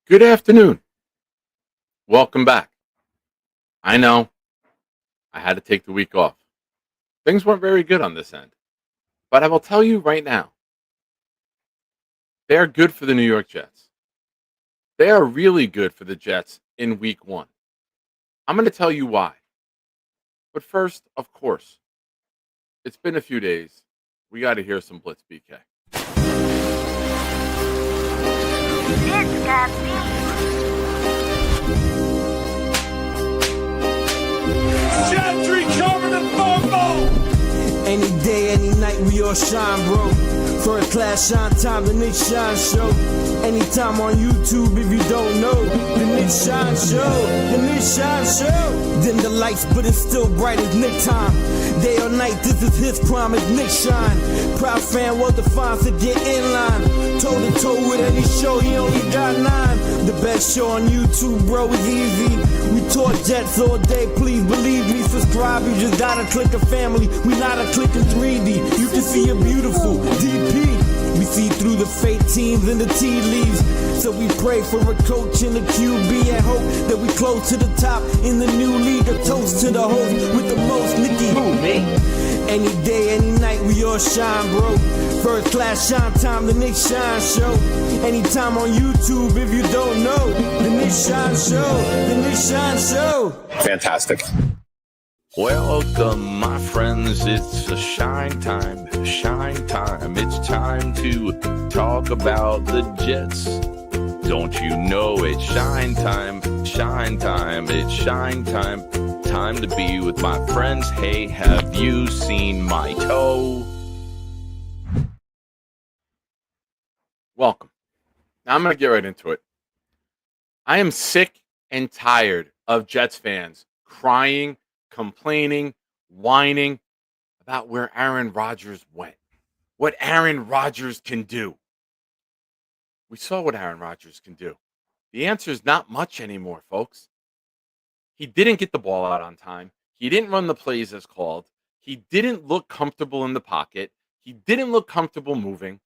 Good afternoon. Welcome back. I know I had to take the week off. Things weren't very good on this end. But I will tell you right now, they are good for the New York Jets. They are really good for the Jets in week one. I'm going to tell you why. But first, of course, it's been a few days. We got to hear some Blitz BK. It's got Gentry covered in football. Any day, any night, we all shine, bro. First class shine time, the Nick Shine Show. Anytime on YouTube, if you don't know, the Nick Shine Show, the Nick Shine Show. Dim the lights, but it's still bright as Nick time. Day or night, this is his prime, it's Nick Shine. Proud fan, well defined to get in line. Toe to toe with any show, he only got 9. The best show on YouTube, bro, is easy. We talk Jets all day, please believe me. Subscribe, you just gotta click a family. We not a click in 3D. You can see a beautiful DP. We see through the fake teams and the tea leaves. So we pray for a coach and a QB and hope that we close to the top in the new league. A toast to the host with the most, Nicky. Who, me? Any day, any night, we all shine, bro. First class shine time, the Nick Shine Show. Anytime on YouTube, if you don't know, the Nick Shine Show, the Nick Shine Show. Fantastic. Welcome, my friends. It's a shine time. Shine time. It's time to talk about the Jets. Don't you know it's shine time? Shine time. It's shine time. Time to be with my friends. Hey, have you seen my toe? Welcome. Now I'm going to get right into it. I am sick and tired of Jets fans crying, complaining, whining about where Aaron Rodgers went, what Aaron Rodgers can do. We saw what Aaron Rodgers can do. The answer is not much anymore, folks. He didn't get the ball out on time. He didn't run the plays as called. He didn't look comfortable in the pocket. He didn't look comfortable moving.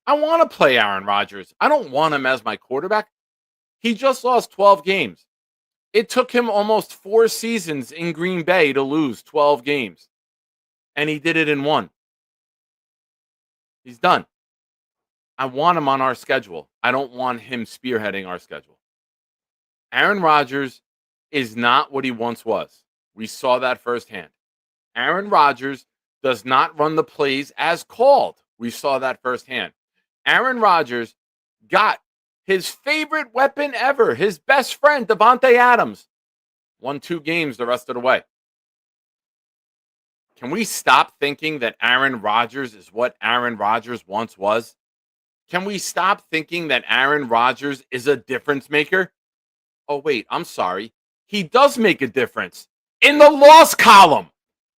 I want to play Aaron Rodgers. I don't want him as my quarterback. He just lost 12 games. It took him almost 4 seasons in Green Bay to lose 12 games. And he did it in 1. He's done. I want him on our schedule. I don't want him spearheading our schedule. Aaron Rodgers is not what he once was. We saw that firsthand. Aaron Rodgers does not run the plays as called. We saw that firsthand. Aaron Rodgers got his favorite weapon ever, his best friend, Davante Adams, won 2 games the rest of the way. Can we stop thinking that Aaron Rodgers is what Aaron Rodgers once was? Can we stop thinking that Aaron Rodgers is a difference maker? Oh, wait, I'm sorry. He does make a difference in the loss column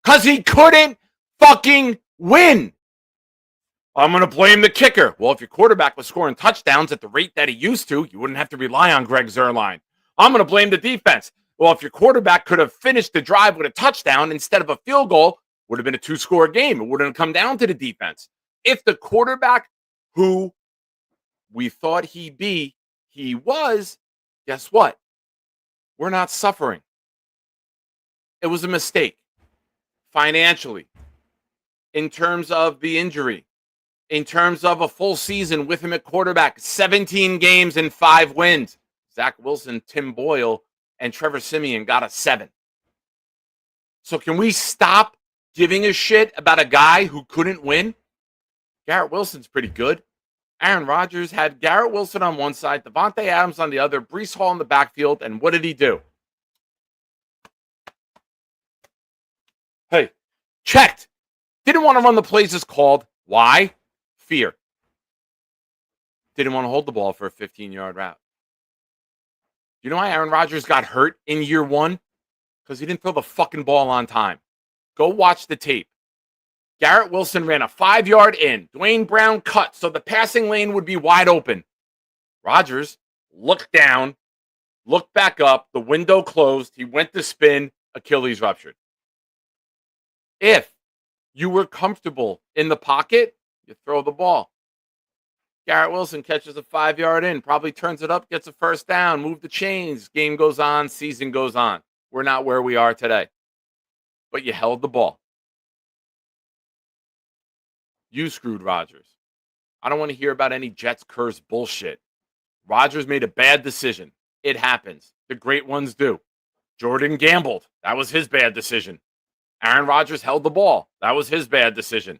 because he couldn't fucking win. I'm going to blame the kicker. Well, if your quarterback was scoring touchdowns at the rate that he used to, you wouldn't have to rely on Greg Zuerlein. I'm going to blame the defense. Well, if your quarterback could have finished the drive with a touchdown instead of a field goal, would have been a 2-score game. It wouldn't have come down to the defense. If the quarterback who we thought he was, guess what? We're not suffering. It was a mistake financially, in terms of the injury, in terms of a full season with him at quarterback, 17 games and 5 wins. Zach Wilson, Tim Boyle, and Trevor Siemian got a 7. So can we stop giving a shit about a guy who couldn't win? Garrett Wilson's pretty good. Aaron Rodgers had Garrett Wilson on one side, Davante Adams on the other, Breece Hall in the backfield, and what did he do? Hey, checked. Didn't want to run the plays as called. Why? Fear. Didn't want to hold the ball for a 15-yard route. You know why Aaron Rodgers got hurt in year 1? Because he didn't throw the fucking ball on time. Go watch the tape. Garrett Wilson ran a 5-yard in. Dwayne Brown cut so the passing lane would be wide open. Rodgers looked down, looked back up, the window closed, he went to spin, Achilles ruptured. If you were comfortable in the pocket, you throw the ball. Garrett Wilson catches a 5-yard in, probably turns it up, gets a first down, move the chains. Game goes on, season goes on. We're not where we are today. But you held the ball. You screwed Rodgers. I don't want to hear about any Jets curse bullshit. Rodgers made a bad decision. It happens. The great ones do. Jordan gambled. That was his bad decision. Aaron Rodgers held the ball. That was his bad decision.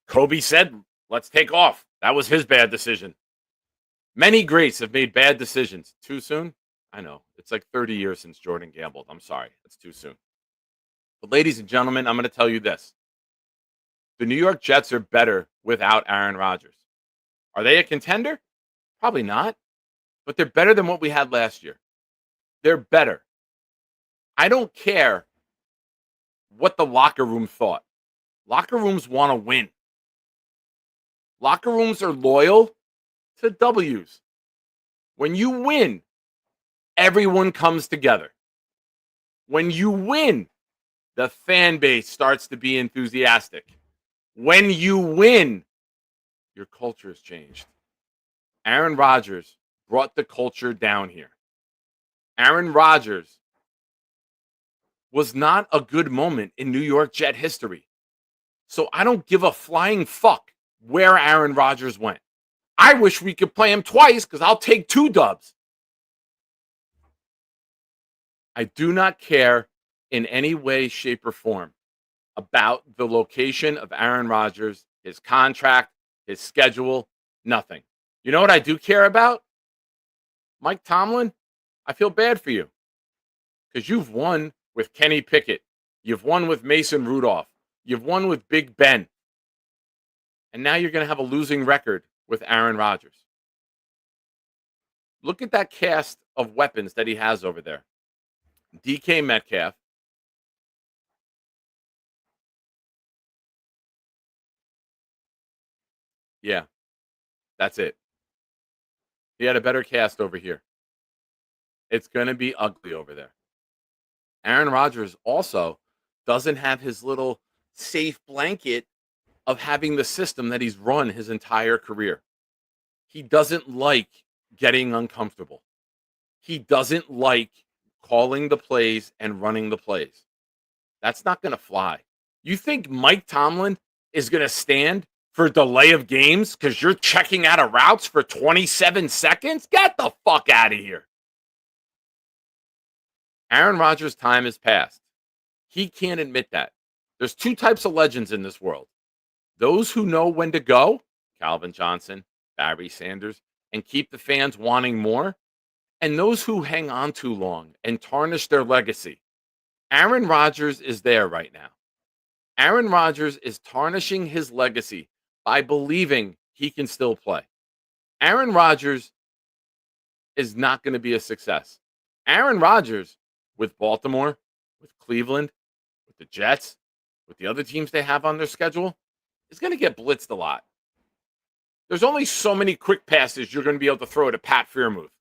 Kobe said, let's take off. That was his bad decision. Many greats have made bad decisions. Too soon? I know. It's like 30 years since Jordan gambled. I'm sorry. That's too soon. But ladies and gentlemen, I'm going to tell you this. The New York Jets are better without Aaron Rodgers. Are they a contender? Probably not. But they're better than what we had last year. They're better. I don't care what the locker room thought. Locker rooms want to win. Locker rooms are loyal to W's. When you win, everyone comes together. When you win, the fan base starts to be enthusiastic. When you win, your culture has changed. Aaron Rodgers brought the culture down here. Aaron Rodgers was not a good moment in New York Jet history. So I don't give a flying fuck where Aaron Rodgers went. I wish we could play him twice because I'll take 2 dubs. I do not care in any way, shape, or form about the location of Aaron Rodgers, his contract, his schedule, nothing. You know what I do care about? Mike Tomlin, I feel bad for you because you've won with Kenny Pickett. You've won with Mason Rudolph. You've won with Big Ben. And now you're going to have a losing record with Aaron Rodgers. Look at that cast of weapons that he has over there. DK Metcalf. Yeah, that's it. He had a better cast over here. It's going to be ugly over there. Aaron Rodgers also doesn't have his little safe blanket of having the system that he's run his entire career. He doesn't like getting uncomfortable. He doesn't like calling the plays and running the plays. That's not going to fly. You think Mike Tomlin is going to stand for delay of games because you're checking out of routes for 27 seconds? Get the fuck out of here. Aaron Rodgers' time has passed. He can't admit that. There's 2 types of legends in this world. Those who know when to go, Calvin Johnson, Barry Sanders, and keep the fans wanting more, and those who hang on too long and tarnish their legacy. Aaron Rodgers is there right now. Aaron Rodgers is tarnishing his legacy by believing he can still play. Aaron Rodgers is not going to be a success. Aaron Rodgers with Baltimore, with Cleveland, with the Jets, with the other teams they have on their schedule, is going to get blitzed a lot. There's only so many quick passes you're going to be able to throw to Pat Freiermuth.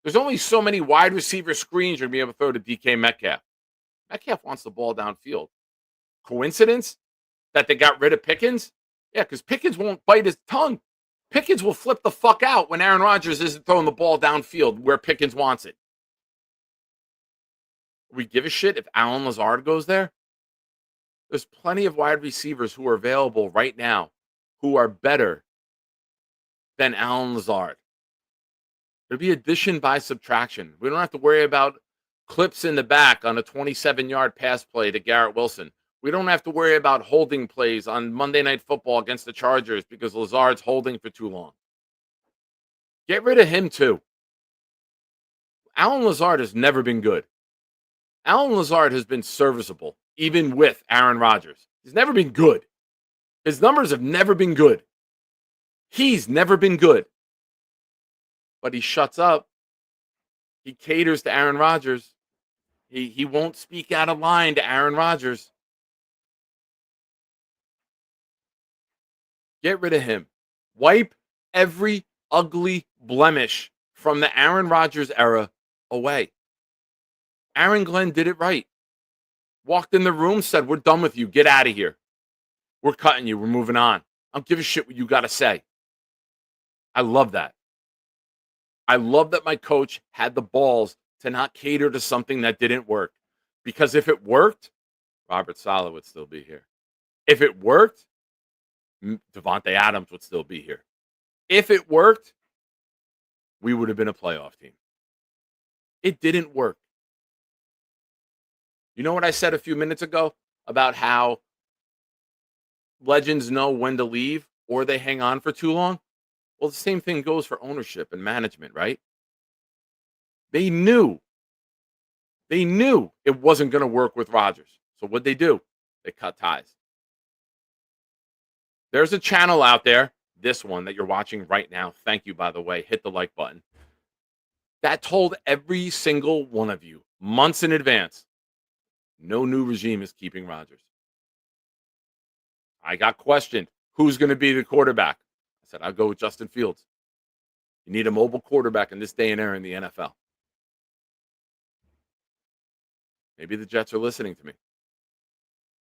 There's only so many wide receiver screens you're going to be able to throw to DK Metcalf. Metcalf wants the ball downfield. Coincidence that they got rid of Pickens? Yeah, because Pickens won't bite his tongue. Pickens will flip the fuck out when Aaron Rodgers isn't throwing the ball downfield where Pickens wants it. We give a shit if Alan Lazard goes there? There's plenty of wide receivers who are available right now who are better than Alan Lazard. It'll be addition by subtraction. We don't have to worry about clips in the back on a 27-yard pass play to Garrett Wilson. We don't have to worry about holding plays on Monday Night Football against the Chargers because Lazard's holding for too long. Get rid of him too. Alan Lazard has never been good. Alan Lazard has been serviceable, even with Aaron Rodgers. He's never been good. His numbers have never been good. He's never been good. But he shuts up. He caters to Aaron Rodgers. He won't speak out of line to Aaron Rodgers. Get rid of him. Wipe every ugly blemish from the Aaron Rodgers era away. Aaron Glenn did it right. Walked in the room, said, we're done with you. Get out of here. We're cutting you. We're moving on. I don't give a shit what you got to say. I love that. I love that my coach had the balls to not cater to something that didn't work. Because if it worked, Robert Saleh would still be here. If it worked, Devontae Adams would still be here. If it worked, we would have been a playoff team. It didn't work. You know what I said a few minutes ago about how legends know when to leave or they hang on for too long? Well, the same thing goes for ownership and management, right? They knew it wasn't going to work with Rodgers. So what'd they do? They cut ties. There's a channel out there, this one that you're watching right now. Thank you, by the way. Hit the like button. That told every single one of you months in advance, no new regime is keeping Rodgers. I got questioned, who's going to be the quarterback? I said, I'll go with Justin Fields. You need a mobile quarterback in this day and era in the NFL. Maybe the Jets are listening to me.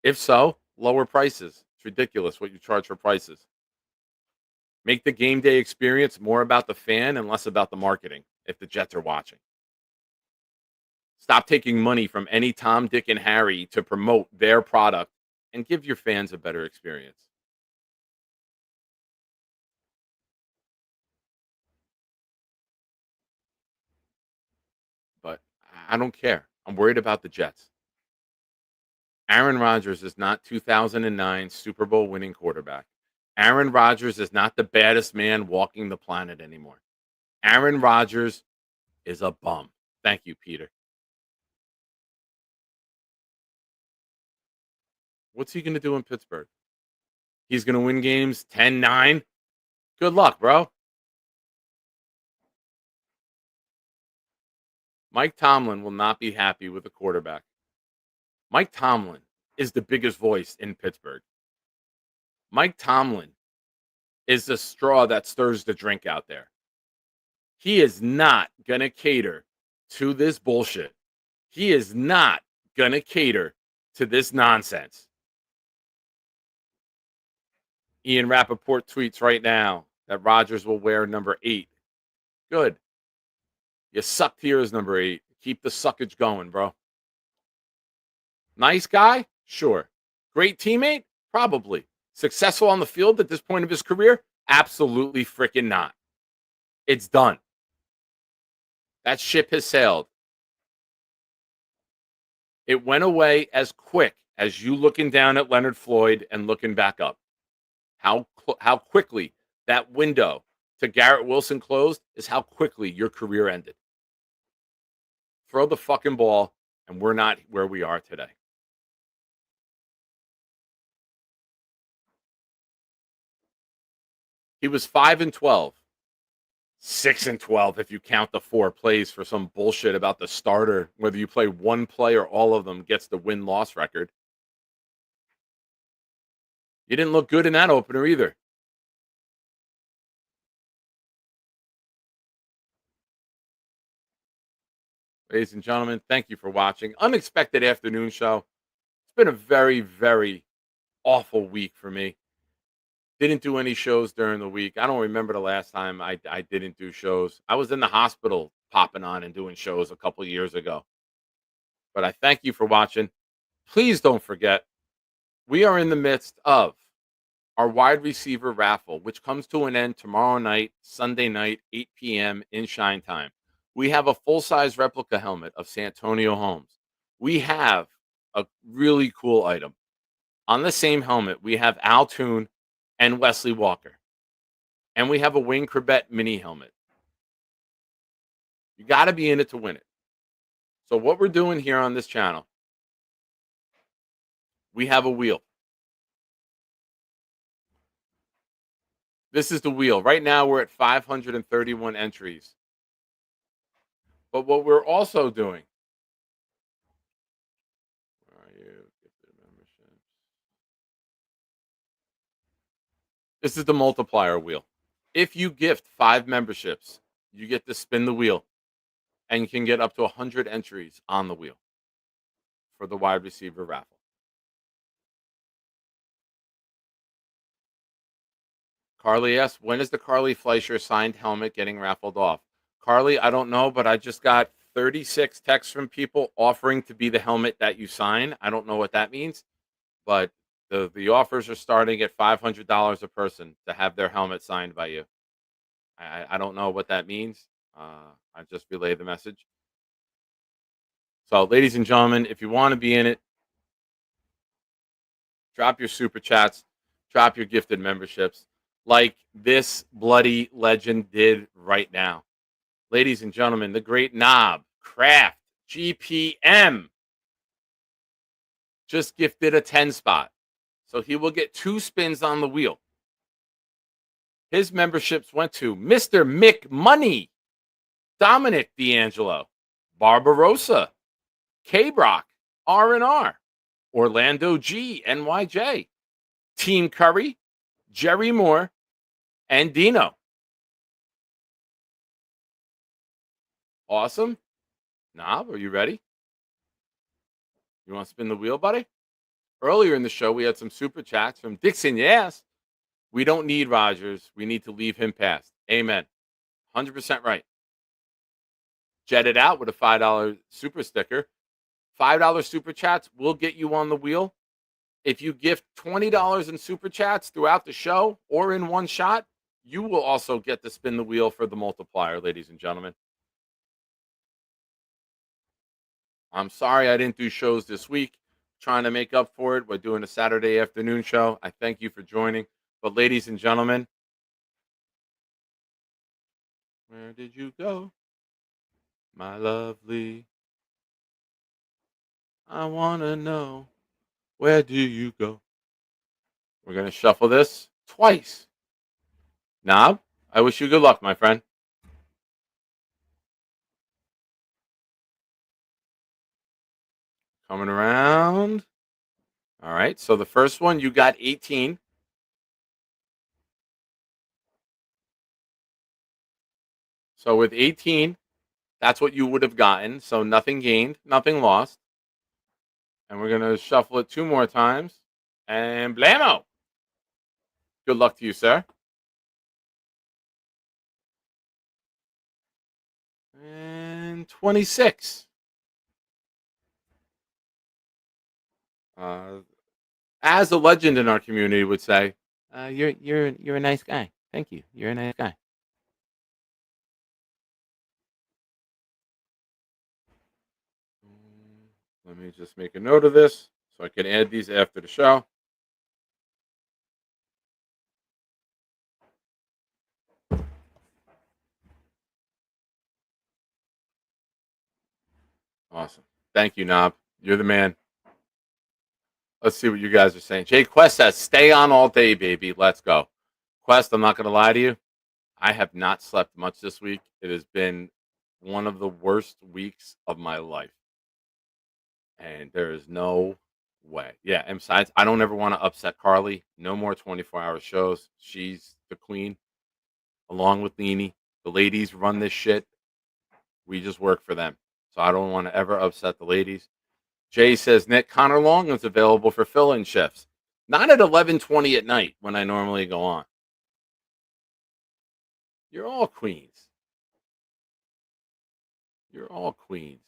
If so, lower prices. It's ridiculous what you charge for prices. Make the game day experience more about the fan and less about the marketing if the Jets are watching. Stop taking money from any Tom, Dick, and Harry to promote their product and give your fans a better experience. But I don't care. I'm worried about the Jets. Aaron Rodgers is not 2009 Super Bowl winning quarterback. Aaron Rodgers is not the baddest man walking the planet anymore. Aaron Rodgers is a bum. Thank you, Peter. What's he going to do in Pittsburgh? He's going to win games 10-9. Good luck, bro. Mike Tomlin will not be happy with the quarterback. Mike Tomlin is the biggest voice in Pittsburgh. Mike Tomlin is the straw that stirs the drink out there. He is not going to cater to this bullshit. He is not going to cater to this nonsense. Ian Rappaport tweets right now that Rodgers will wear number 8. Good. You sucked here as number 8. Keep the suckage going, bro. Nice guy? Sure. Great teammate? Probably. Successful on the field at this point of his career? Absolutely freaking not. It's done. That ship has sailed. It went away as quick as you looking down at Leonard Floyd and looking back up. How quickly that window to Garrett Wilson closed is how quickly your career ended. Throw the fucking ball, and we're not where we are today. He was 5-12. 6-12 if you count the 4 plays for some bullshit about the starter, whether you play one play or all of them gets the win-loss record. You didn't look good in that opener either. Ladies and gentlemen, thank you for watching. Unexpected afternoon show. It's been a very, very awful week for me. Didn't do any shows during the week. I don't remember the last time I didn't do shows. I was in the hospital popping on and doing shows a couple years ago. But I thank you for watching. Please don't forget, we are in the midst of our wide receiver raffle, which comes to an end tomorrow night, Sunday night, 8 p.m. in Shine Time. We have a full-size replica helmet of Santonio Holmes. We have a really cool item. On the same helmet, we have Al Toon and Wesley Walker. And we have a Wayne Corbett mini helmet. You got to be in it to win it. So what we're doing here on this channel, we have a wheel. This is the wheel. Right now, we're at 531 entries. But what we're also doing, where are you? Gifted memberships. This is the multiplier wheel. If you gift 5 memberships, you get to spin the wheel and you can get up to 100 entries on the wheel for the wide receiver raffle. Carly asks, when is the Carly Fleischer signed helmet getting raffled off? Carly, I don't know, but I just got 36 texts from people offering to be the helmet that you sign. I don't know what that means, but the offers are starting at $500 a person to have their helmet signed by you. I don't know what that means. I just relayed the message. So, ladies and gentlemen, if you want to be in it, drop your super chats, drop your gifted memberships, like this bloody legend did right now. Ladies and gentlemen, the great Knob Craft GPM just gifted a 10 spot. So he will get 2 spins on the wheel. His memberships went to Mr. Mick Money, Dominic D'Angelo, Barbarossa, K-Brock, R&R, Orlando G, NYJ, Team Curry, Jerry Moore, and Dino. Awesome. Knob, are you ready? You want to spin the wheel, buddy? Earlier in the show, we had some super chats from Dixon. Yes, we don't need Rodgers. We need to leave him past. Amen. 100% right. Jetted out with a $5 super sticker. $5 super chats will get you on the wheel. If you gift $20 in super chats throughout the show or in one shot, you will also get to spin the wheel for the multiplier, ladies and gentlemen. I'm sorry I didn't do shows this week. Trying to make up for it. We're doing a Saturday afternoon show. I thank you for joining. But ladies and gentlemen, where did you go, my lovely? I want to know, where do you go? We're going to shuffle this twice. Knob, I wish you good luck, my friend. Coming around. All right, so the first one, you got 18. So with 18, that's what you would have gotten. So nothing gained, nothing lost. And we're going to shuffle it 2 more times. And blammo. Good luck to you, sir. And 26. As a legend in our community would say, you're a nice guy. Thank you. You're a nice guy. Let me just make a note of this so I can add these after the show. Awesome. Thank you, Knob. You're the man. Let's see what you guys are saying. Jay Quest says, stay on all day, baby. Let's go. Quest, I'm not going to lie to you. I have not slept much this week. It has been one of the worst weeks of my life. And there is no way. Yeah, and besides, I don't ever want to upset Carly. No more 24-hour shows. She's the queen, along with Leanie. The ladies run this shit. We just work for them. So I don't want to ever upset the ladies. Jay says, Nick, Connor Long is available for fill-in shifts. Not at 11:20 at night when I normally go on. You're all queens. You're all queens.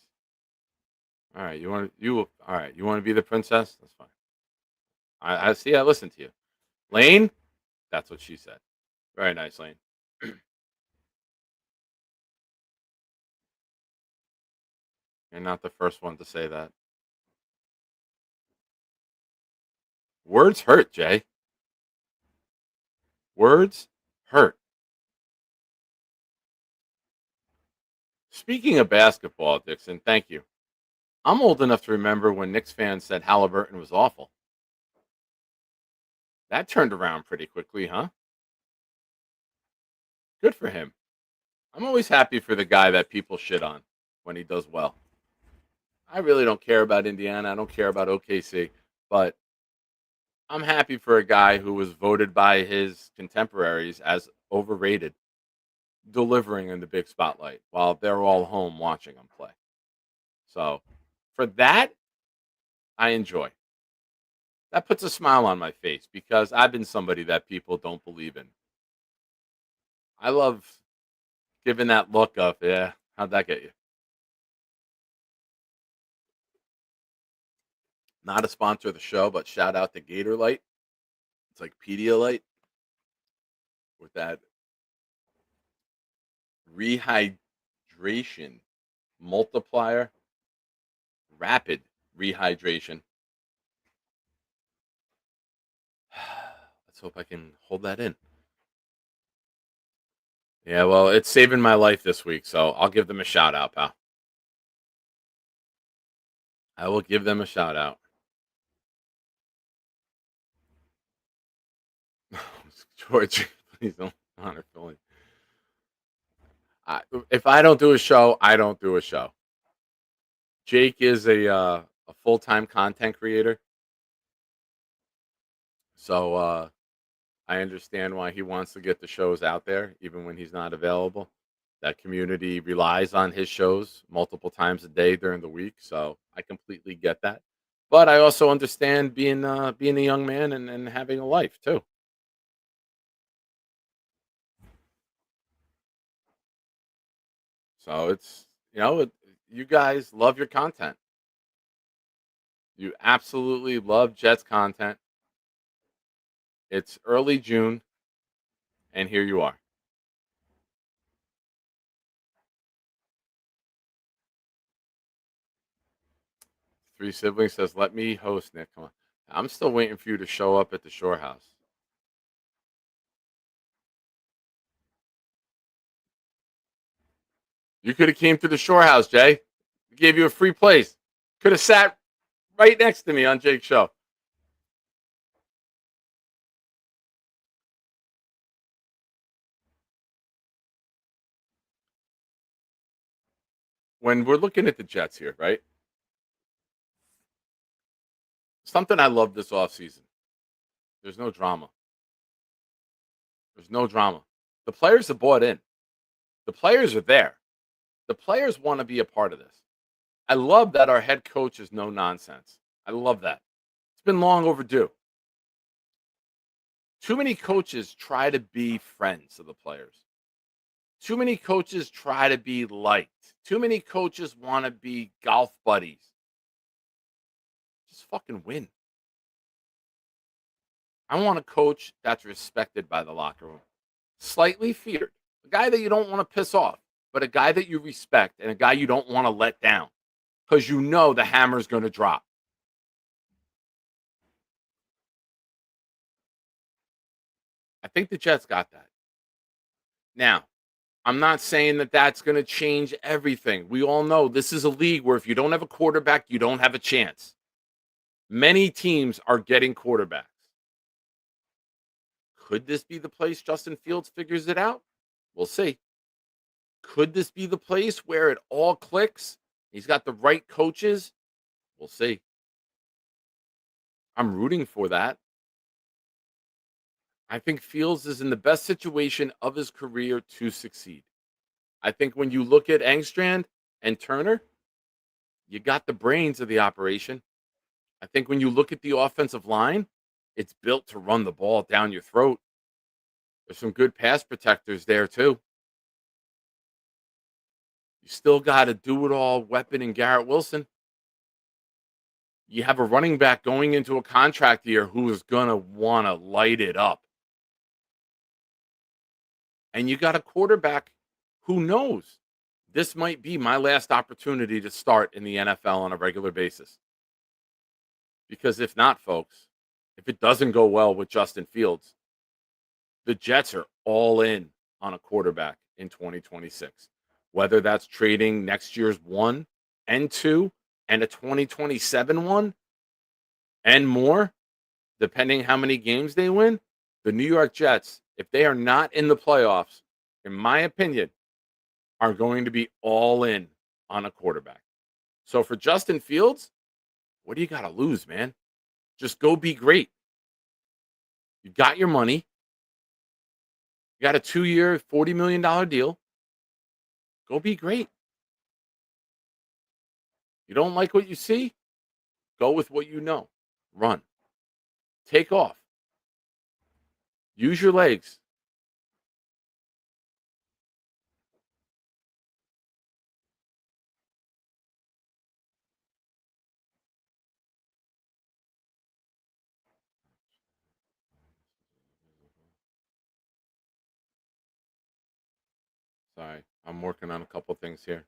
All right, you want to be the princess? That's fine. I see. I listened to you, Lane. That's what she said. Very nice, Lane. You're not the first one to say that. Words hurt, Jay. Words hurt. Speaking of basketball, Dixon, thank you. I'm old enough to remember when Knicks fans said Halliburton was awful. That turned around pretty quickly, huh? Good for him. I'm always happy for the guy that people shit on when he does well. I really don't care about Indiana. I don't care about OKC. But I'm happy for a guy who was voted by his contemporaries as overrated, delivering in the big spotlight while they're all home watching him play. So for that, I enjoy. That puts a smile on my face because I've been somebody that people don't believe in. I love giving that look of, yeah, how'd that get you? Not a sponsor of the show, but shout out to Gator Light. It's like Pedialyte with that rehydration multiplier, rapid rehydration. Let's hope I can hold that in. Yeah, well, it's saving my life this week, so I'll give them a shout out, pal. I will give them a shout out. George, please don't honor Philly. If I don't do a show, I don't do a show. Jake is a full time content creator, so I understand why he wants to get the shows out there, even when he's not available. That community relies on his shows multiple times a day during the week, so I completely get that. But I also understand being a young man and having a life too. So it's you guys love your content. You absolutely love Jets content. It's early June, and here you are. Three siblings says, "Let me host, Nick. Come on." I'm still waiting for you to show up at the Shore House. You could have came to the Shore House, Jay. We gave you a free place. Could have sat right next to me on Jake's show. When we're looking at the Jets here, right? Something I love this offseason. There's no drama. There's no drama. The players are bought in. The players are there. The players want to be a part of this. I love that our head coach is no nonsense. I love that. It's been long overdue. Too many coaches try to be friends of the players. Too many coaches try to be liked. Too many coaches want to be golf buddies. Just fucking win. I want a coach that's respected by the locker room, slightly feared, a guy that you don't want to piss off, but a guy that you respect and a guy you don't want to let down because you know the hammer's going to drop. I think the Jets got that. Now, I'm not saying that that's going to change everything. We all know this is a league where if you don't have a quarterback, you don't have a chance. Many teams are getting quarterbacks. Could this be the place Justin Fields figures it out? We'll see. Could this be the place where it all clicks? He's got the right coaches. We'll see. I'm rooting for that. I think Fields is in the best situation of his career to succeed. I think when you look at Engstrand and Turner, you got the brains of the operation. I think when you look at the offensive line, it's built to run the ball down your throat. There's some good pass protectors there, too. You still got to do it all, weapon and Garrett Wilson. You have a running back going into a contract year who is going to want to light it up. And you got a quarterback who knows this might be my last opportunity to start in the NFL on a regular basis. Because if not, folks, if it doesn't go well with Justin Fields, the Jets are all in on a quarterback in 2026. Whether that's trading next year's 1 and 2 and a 2027 one and more, depending how many games they win, the New York Jets, if they are not in the playoffs, in my opinion, are going to be all in on a quarterback. So for Justin Fields, what do you got to lose, man? Just go be great. You got your money. You got a 2-year, $40 million deal. Go be great. You don't like what you see? Go with what you know. Run. Take off. Use your legs. Sorry, I'm working on a couple things here.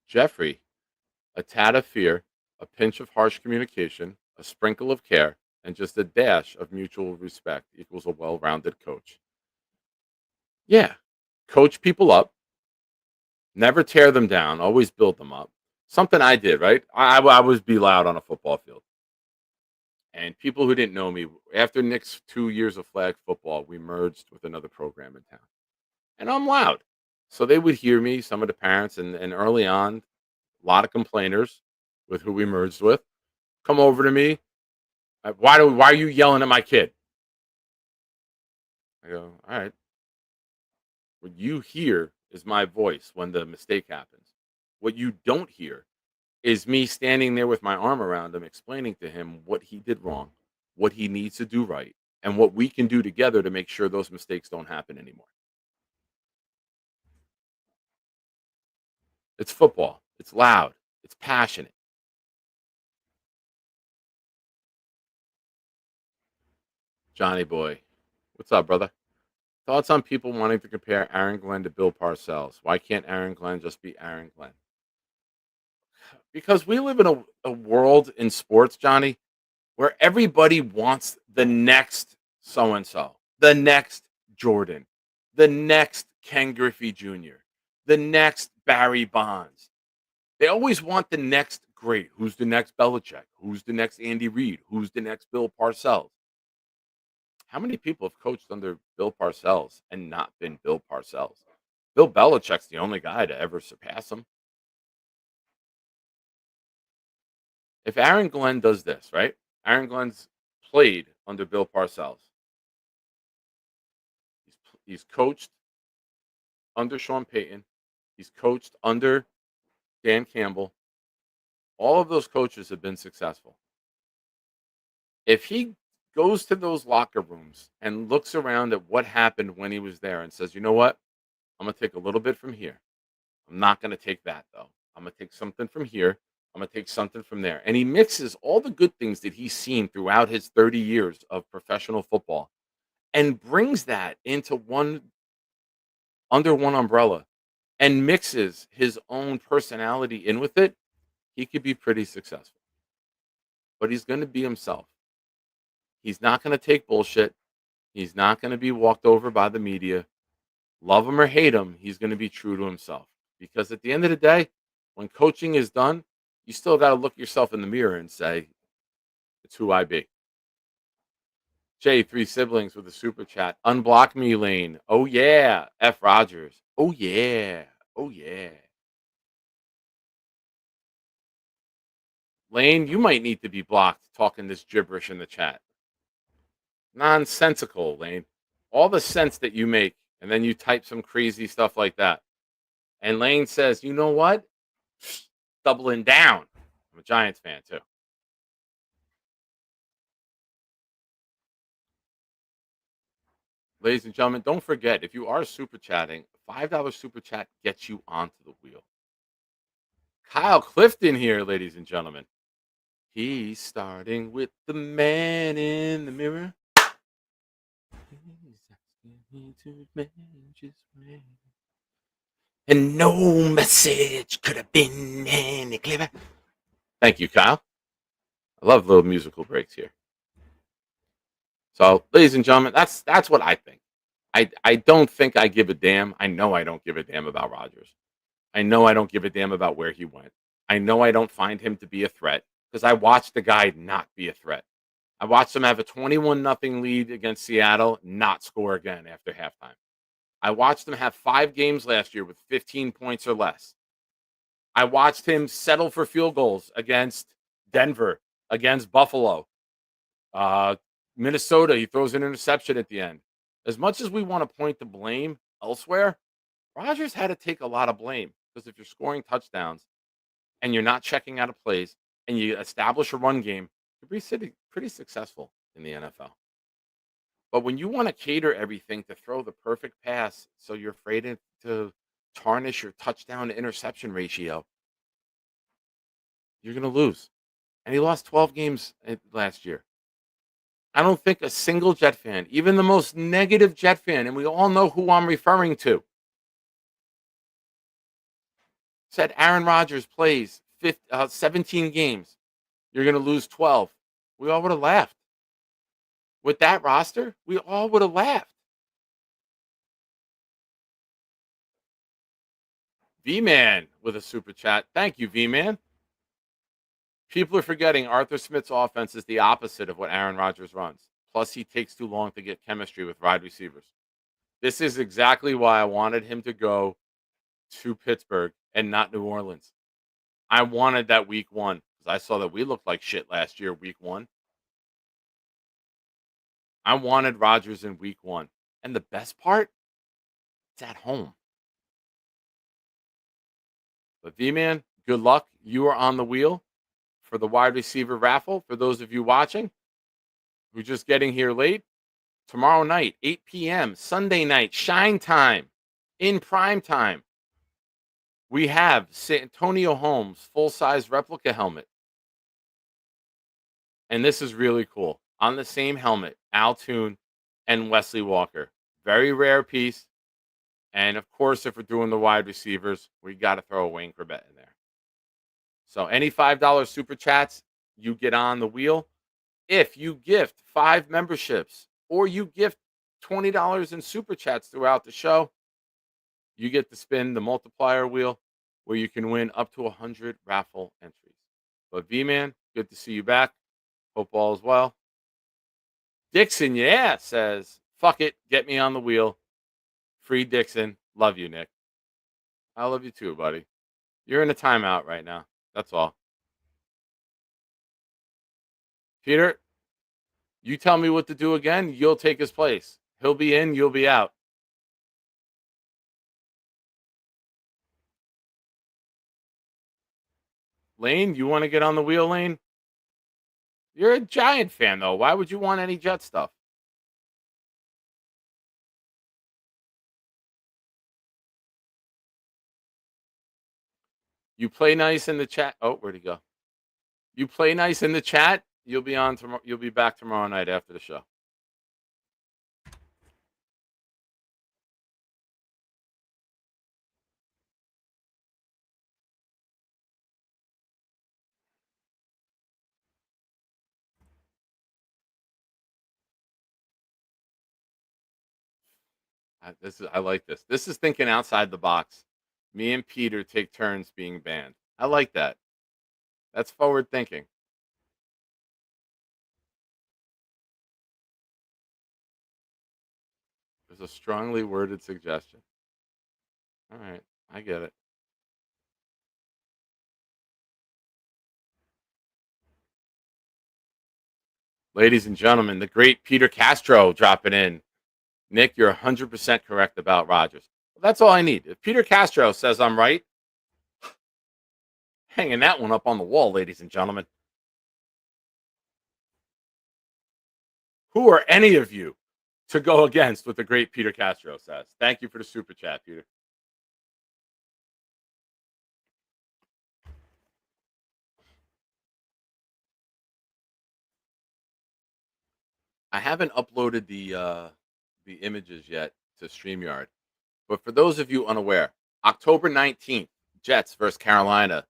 Jeffrey, a tad of fear, a pinch of harsh communication, a sprinkle of care, and just a dash of mutual respect equals a well rounded coach. Yeah. Coach people up, never tear them down, always build them up. Something I did, right? I was be loud on a football field. And people who didn't know me, after Nick's 2 years of flag football, we merged with another program in town. And I'm loud. So they would hear me, some of the parents, and early on, a lot of complainers with who we merged with come over to me. Why are you yelling at my kid? I go, all right. What you hear is my voice when the mistake happens. What you don't hear is me standing there with my arm around him, explaining to him what he did wrong, what he needs to do right, and what we can do together to make sure those mistakes don't happen anymore. It's football. It's loud. It's passionate. Johnny boy, what's up, brother? Thoughts on people wanting to compare Aaron Glenn to Bill Parcells? Why can't Aaron Glenn just be Aaron Glenn? Because we live in a world in sports, Johnny, where everybody wants the next so and so, the next Jordan, the next Ken Griffey Jr., the next Barry Bonds. They always want the next great. Who's the next Belichick? Who's the next Andy Reid? Who's the next Bill Parcells? How many people have coached under Bill Parcells and not been Bill Parcells? Bill Belichick's the only guy to ever surpass him. If Aaron Glenn does this, right? Aaron Glenn's played under Bill Parcells. He's coached under Sean Payton. He's coached under Dan Campbell. All of those coaches have been successful. If he goes to those locker rooms and looks around at what happened when he was there and says, you know what? I'm going to take a little bit from here. I'm not going to take that, though. I'm going to take something from here. I'm going to take something from there. And he mixes all the good things that he's seen throughout his 30 years of professional football and brings that into under one umbrella and mixes his own personality in with it. He could be pretty successful. But he's going to be himself. He's not going to take bullshit. He's not going to be walked over by the media. Love him or hate him, he's going to be true to himself. Because at the end of the day, when coaching is done, you still got to look yourself in the mirror and say, it's who I be. Jay, 3 siblings with a super chat. Unblock me, Lane. Oh, yeah. F. Rodgers. Oh, yeah. Oh, yeah. Lane, you might need to be blocked talking this gibberish in the chat. Nonsensical, Lane. All the sense that you make, and then you type some crazy stuff like that. And Lane says, you know what? Doubling down. I'm a Giants fan, too. Ladies and gentlemen, don't forget, if you are super chatting, $5 super chat gets you onto the wheel. Kyle Clifton here, ladies and gentlemen. He's starting with the man in the mirror. He's asking me to manage his way. And no message could have been any clearer. Thank you, Kyle. I love little musical breaks here. So, ladies and gentlemen, that's what I think. I don't think I give a damn. I know I don't give a damn about Rodgers. I know I don't give a damn about where he went. I know I don't find him to be a threat because I watched the guy not be a threat. I watched him have a 21-0 lead against Seattle, not score again after halftime. I watched him have 5 games last year with 15 points or less. I watched him settle for field goals against Denver, against Buffalo. Minnesota, he throws an interception at the end. As much as we want to point the blame elsewhere, Rodgers had to take a lot of blame because if you're scoring touchdowns and you're not checking out of plays and you establish a run game, you're pretty successful in the NFL. But when you want to cater everything to throw the perfect pass so you're afraid to tarnish your touchdown to interception ratio, you're going to lose. And he lost 12 games last year. I don't think a single Jet fan, even the most negative Jet fan, and we all know who I'm referring to, said Aaron Rodgers plays 17 games. You're going to lose 12. We all would have laughed. With that roster, we all would have laughed. V-Man with a super chat. Thank you, V-Man. People are forgetting Arthur Smith's offense is the opposite of what Aaron Rodgers runs. Plus, he takes too long to get chemistry with wide receivers. This is exactly why I wanted him to go to Pittsburgh and not New Orleans. I wanted that week one because I saw that we looked like shit last year, week one. I wanted Rodgers in week one. And the best part, it's at home. But V-Man, good luck. You are on the wheel for the wide receiver raffle. For those of you watching who just getting here late, tomorrow night, 8 p.m., Sunday night, shine time, in prime time, we have Santonio Holmes' full-size replica helmet. And this is really cool. On the same helmet, Al Toon and Wesley Walker. Very rare piece. And, of course, if we're doing the wide receivers, we got to throw a Wayne Corbett in there. So any $5 super chats, you get on the wheel. If you gift 5 memberships or you gift $20 in super chats throughout the show, you get to spin the multiplier wheel where you can win up to 100 raffle entries. But V-Man, good to see you back. Hope all is well. Dixon, yeah, says, fuck it, get me on the wheel. Free Dixon. Love you, Nick. I love you too, buddy. You're in a timeout right now. That's all. Peter, you tell me what to do again, you'll take his place. He'll be in, you'll be out. Lane, you want to get on the wheel, Lane? You're a Giant fan, though. Why would you want any Jet stuff? You play nice in the chat. Oh, where'd he go? You play nice in the chat. You'll be on tomorrow. You'll be back tomorrow night after the show. I like this. This is thinking outside the box. Me and Peter take turns being banned. I like that. That's forward thinking. There's a strongly worded suggestion. All right, I get it. Ladies and gentlemen, the great Peter Castro dropping in. Nick, you're 100% correct about Rodgers. Well, that's all I need. If Peter Castro says I'm right, hanging that one up on the wall, ladies and gentlemen. Who are any of you to go against what the great Peter Castro says? Thank you for the super chat, Peter. I haven't uploaded the images yet to StreamYard. But for those of you unaware, October 19th, Jets versus Carolina,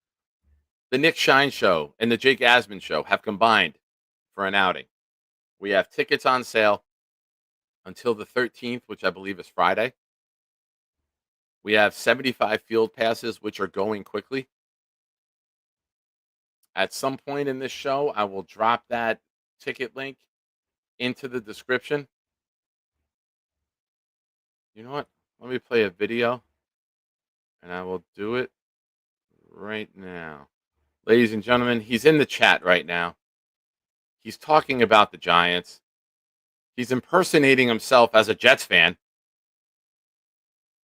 the Nick Shine Show and the Jake Asman Show have combined for an outing. We have tickets on sale until the 13th, which I believe is Friday. We have 75 field passes, which are going quickly. At some point in this show, I will drop that ticket link into the description. You know what? Let me play a video, and I will do it right now. Ladies and gentlemen, he's in the chat right now. He's talking about the Giants. He's impersonating himself as a Jets fan.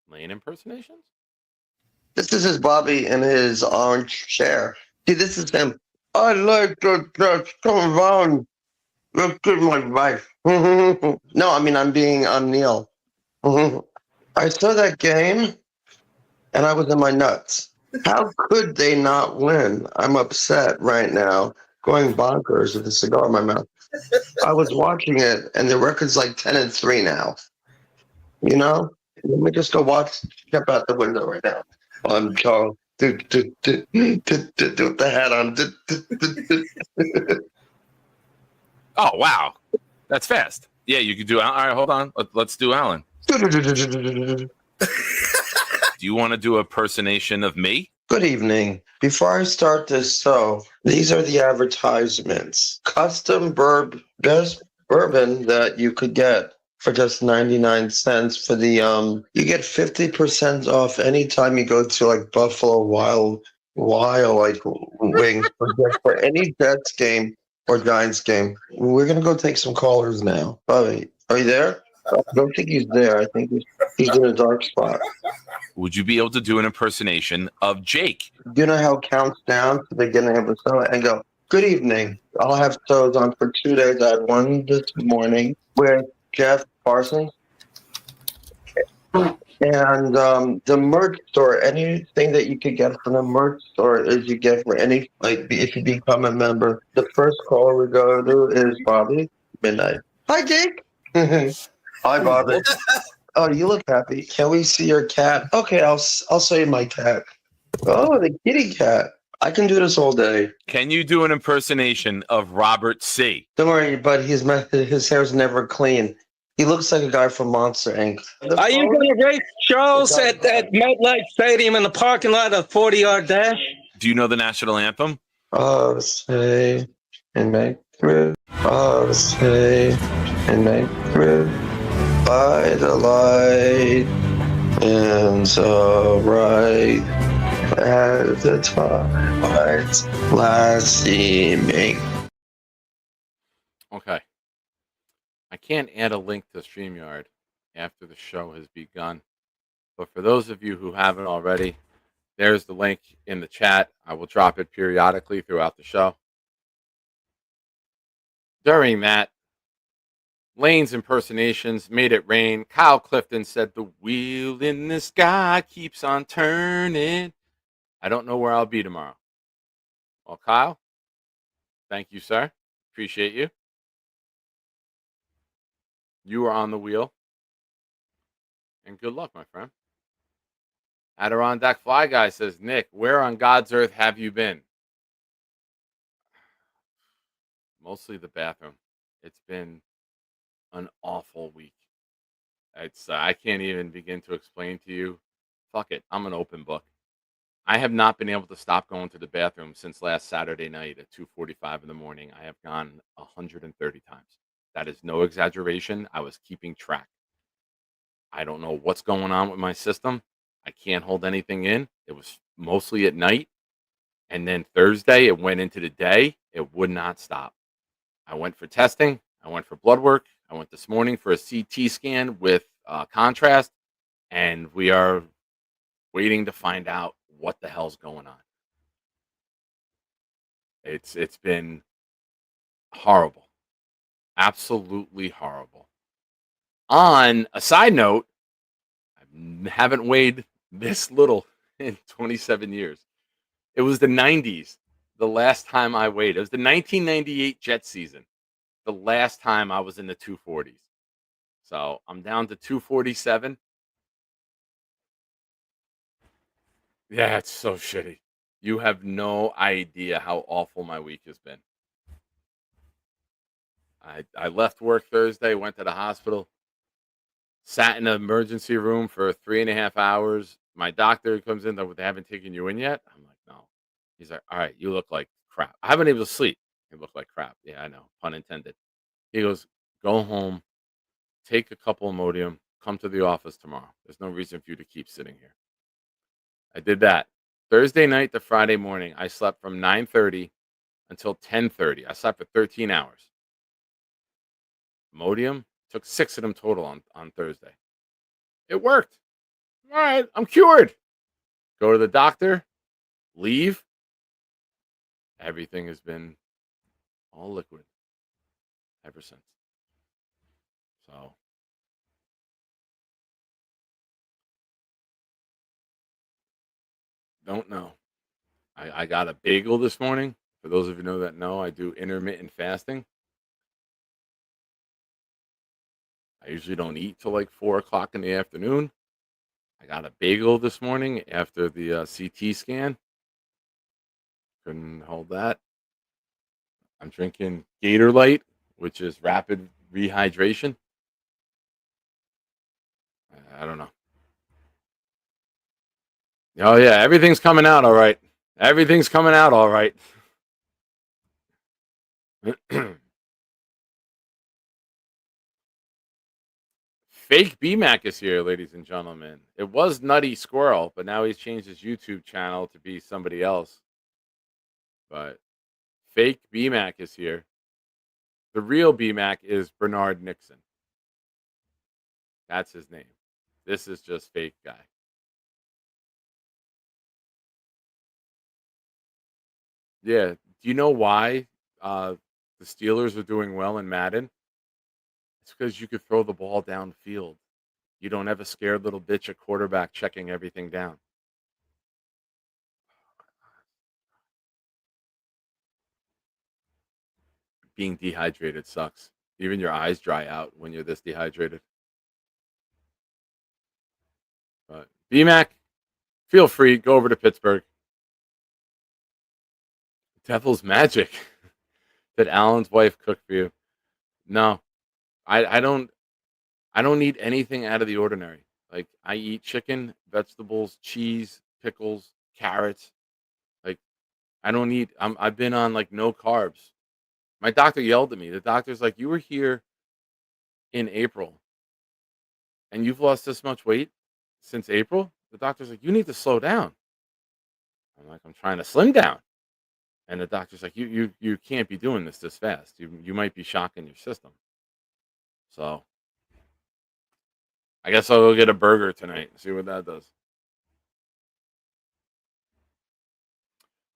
Lane impersonations? This is his Bobby in his orange chair. See, this is him. I like the come around. Look at my wife. No, I mean, I'm Neil. I saw that game, and I was in my nuts. How could they not win? I'm upset right now, going bonkers with a cigar in my mouth. I was watching it, and the record's like 10-3 now. You know, let me just go watch. Step out the window right now. I'm Charles. With the hat on. Oh, wow. That's fast. Yeah, you could do. All right, hold on. Let's do Alan. Do you want to do a impersonation of me? Good evening. Before I start this show, these are the advertisements. Custom best bourbon that you could get for just 99 cents for the you get 50% off anytime you go to like Buffalo Wild like wings for any Jets game or Giants game. We're gonna go take some callers now. Bobby, are you there? I don't think he's there. I think he's in a dark spot. Would you be able to do an impersonation of Jake? You know how it counts down to the beginning of the show and go, good evening. I'll have shows on for 2 days. I had one this morning with Jeff Parsons. And the merch store, anything that you could get from the merch store is you get for any, like, if you become a member. The first caller we go to is Bobby, midnight. Hi, Jake. Hi, Bobby. Oh, you look happy. Can we see your cat? Okay, I'll show you my cat. Oh, the kitty cat. I can do this all day. Can you do an impersonation of Robert C? Don't worry, but his hair's never clean. He looks like a guy from Monster Inc. Are you going to race Charles at MetLife Stadium in the parking lot of 40-yard dash? Do you know the national anthem? Oh, say and make through. Oh, say and make through. By the light and so bright as the twilight's last evening. Okay. I can't add a link to StreamYard after the show has begun. But for those of you who haven't already, there's the link in the chat. I will drop it periodically throughout the show. During that, Lane's impersonations made it rain. Kyle Clifton said, the wheel in the sky keeps on turning. I don't know where I'll be tomorrow. Well, Kyle, thank you, sir. Appreciate you. You are on the wheel. And good luck, my friend. Adirondack Fly Guy says, Nick, where on God's earth have you been? Mostly the bathroom. It's been an awful week. It's I can't even begin to explain to you. Fuck it. I'm an open book. I have not been able to stop going to the bathroom since last Saturday night at 2:45 in the morning. I have gone 130 times. That is no exaggeration. I was keeping track. I don't know what's going on with my system. I can't hold anything in. It was mostly at night. And then Thursday, it went into the day. It would not stop. I went for testing. I went for blood work. I went this morning for a CT scan with contrast. And we are waiting to find out what the hell's going on. It's been horrible. Absolutely horrible. On a side note, I haven't weighed this little in 27 years. It was the 90s, the last time I weighed. It was the 1998 Jet season, the last time I was in the 240s. So I'm down to 247. Yeah, it's so shitty. You have no idea how awful my week has been. I left work Thursday, went to the hospital, sat in the emergency room for 3.5 hours. My doctor comes in, they haven't taken you in yet. I'm like, no. He's like, all right, you look like crap. I haven't been able to sleep. You look like crap. Yeah, I know, pun intended. He goes, go home, take a couple Imodium, come to the office tomorrow. There's no reason for you to keep sitting here. I did that. Thursday night to Friday morning, I slept from 9:30 until 10:30. I slept for 13 hours. Imodium, took 6 of them total on Thursday. It worked. All right, I'm cured. Go to the doctor, leave. Everything has been all liquid ever since. So, don't know. I got a bagel this morning. For those of you know that know, I do intermittent fasting. I usually don't eat till like 4 o'clock in the afternoon. I got a bagel this morning after the CT scan. Couldn't hold that. I'm drinking Gator Light, which is rapid rehydration. I don't know. Oh yeah, everything's coming out all right. Everything's coming out all right. Fake BMAC is here, ladies and gentlemen. It was Nutty Squirrel, but now he's changed his YouTube channel to be somebody else. But fake BMAC is here. The real BMAC is Bernard Nixon. That's his name. This is just fake guy. Yeah. Do you know why the Steelers are doing well in Madden? It's because you could throw the ball downfield. You don't have a scared little bitch at quarterback checking everything down. Being dehydrated sucks. Even your eyes dry out when you're this dehydrated. But BMAC, feel free, go over to Pittsburgh. Devil's magic that Alan's wife cooked for you. No, I don't need anything out of the ordinary. Like I eat chicken, vegetables, cheese, pickles, carrots. Like I don't need. I've been on like no carbs. My doctor yelled at me. The doctor's like, "You were here in April, and you've lost this much weight since April." The doctor's like, "You need to slow down." I'm like, "I'm trying to slim down," and the doctor's like, "You can't be doing this fast. You might be shocking your system." So I guess I'll go get a burger tonight and see what that does.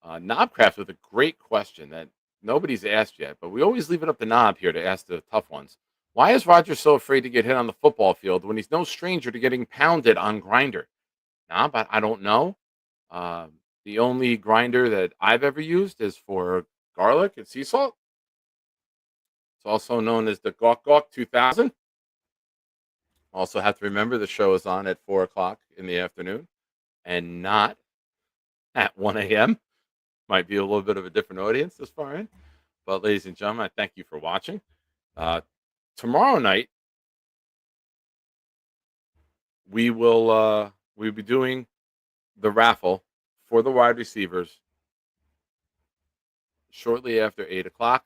Knobcraft with a great question that nobody's asked yet, but we always leave it up to Knob here to ask the tough ones. Why is Rodgers so afraid to get hit on the football field when he's no stranger to getting pounded on grinder? Knob, I don't know. The only grinder that I've ever used is for garlic and sea salt. It's also known as the Gawk Gawk 2000. Also have to remember the show is on at 4 o'clock in the afternoon and not at 1 a.m. Might be a little bit of a different audience this far in. But ladies and gentlemen, I thank you for watching. Tomorrow night, we'll be doing the raffle for the wide receivers shortly after 8 o'clock.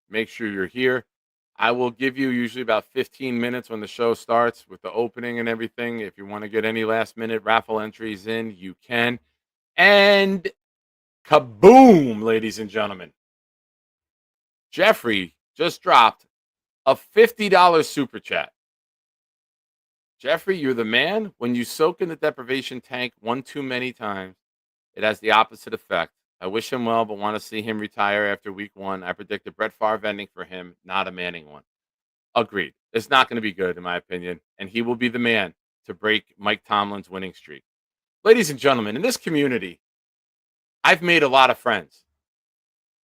Make sure you're here. I will give you usually about 15 minutes when the show starts with the opening and everything. If you want to get any last minute raffle entries in, you can. And kaboom, ladies and gentlemen. Jeffrey just dropped a $50 super chat. Jeffrey, you're the man. When you soak in the deprivation tank one too many times, it has the opposite effect. I wish him well, but want to see him retire after week 1. I predict a Brett Favre ending for him, not a Manning one. Agreed. It's not going to be good, in my opinion, and he will be the man to break Mike Tomlin's winning streak. Ladies and gentlemen, in this community, I've made a lot of friends,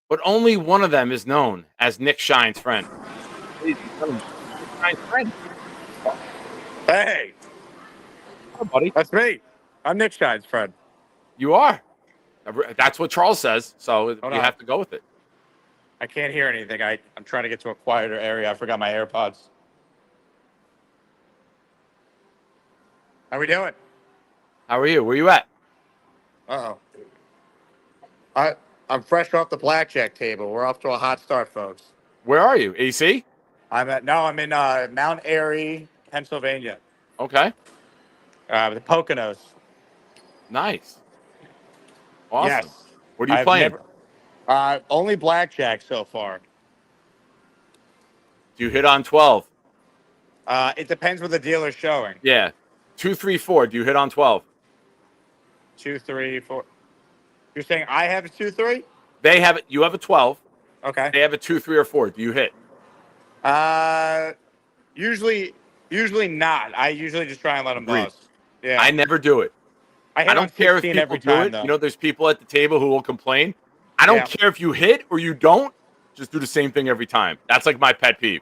but only one of them is known as Nick Shine's friend. Ladies and gentlemen, Nick Shine's friend. Hey, Oh, buddy. that's me. I'm Nick Shine's friend. You are. That's what Charles says, so you on. have to go with it. I can't hear anything. I'm trying to get to a quieter area. I forgot my AirPods. How we doing? How are you? Where you at? Uh-oh. I'm fresh off the blackjack table. We're off to a hot start, folks. Where are you? AC? I'm in Mount Airy, Pennsylvania. Okay. The Poconos. Nice. Awesome. Yes. What are you playing? Only blackjack so far. Do you hit on 12? It depends what the dealer's showing. Yeah. 2, 3, 4. Do you hit on 12? 2, 3, 4. You're saying I have a 2, 3? They have it. You have a 12. Okay. They have a 2, 3, or 4. Do you hit? Usually not. I usually just try and let them Agreed. buzz. Yeah. I never do it. I don't care if people do it. Though. You know, there's people at the table who will complain. I don't care if you hit or you don't. Just do the same thing every time. That's like my pet peeve.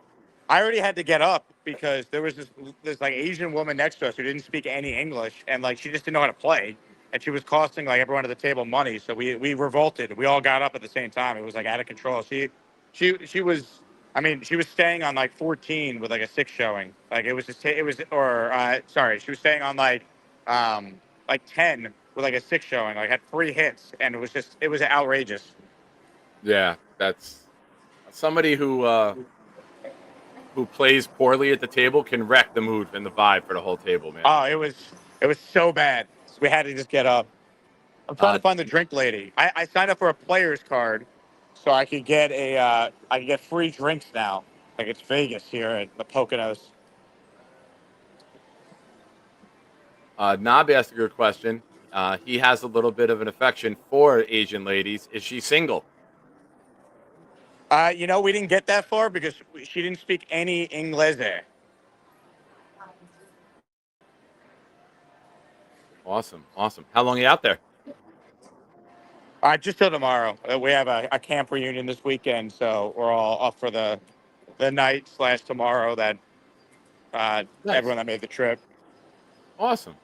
I already had to get up because there was this like Asian woman next to us who didn't speak any English, and like she just didn't know how to play, and she was costing like everyone at the table money. So we revolted. We all got up at the same time. It was like out of control. She was. I mean, she was staying on like 14 with like a 6 showing. Like it was just it was or sorry, she was staying on like 10 with like a 6 showing. Like had 3 hits, and it was outrageous. Yeah, that's somebody who plays poorly at the table can wreck the mood and the vibe for the whole table, man. Oh, it was so bad. We had to just get up. I'm trying to find the drink lady. I signed up for a player's card, so I could get I could get free drinks now. Like it's Vegas here at the Poconos. Knob asked a good question. He has a little bit of an affection for Asian ladies. Is she single? We didn't get that far because she didn't speak any English. Awesome. How long are you out there? Just till tomorrow. We have a camp reunion this weekend, so we're all up for the night / tomorrow. That Nice. everyone that made the trip. Awesome.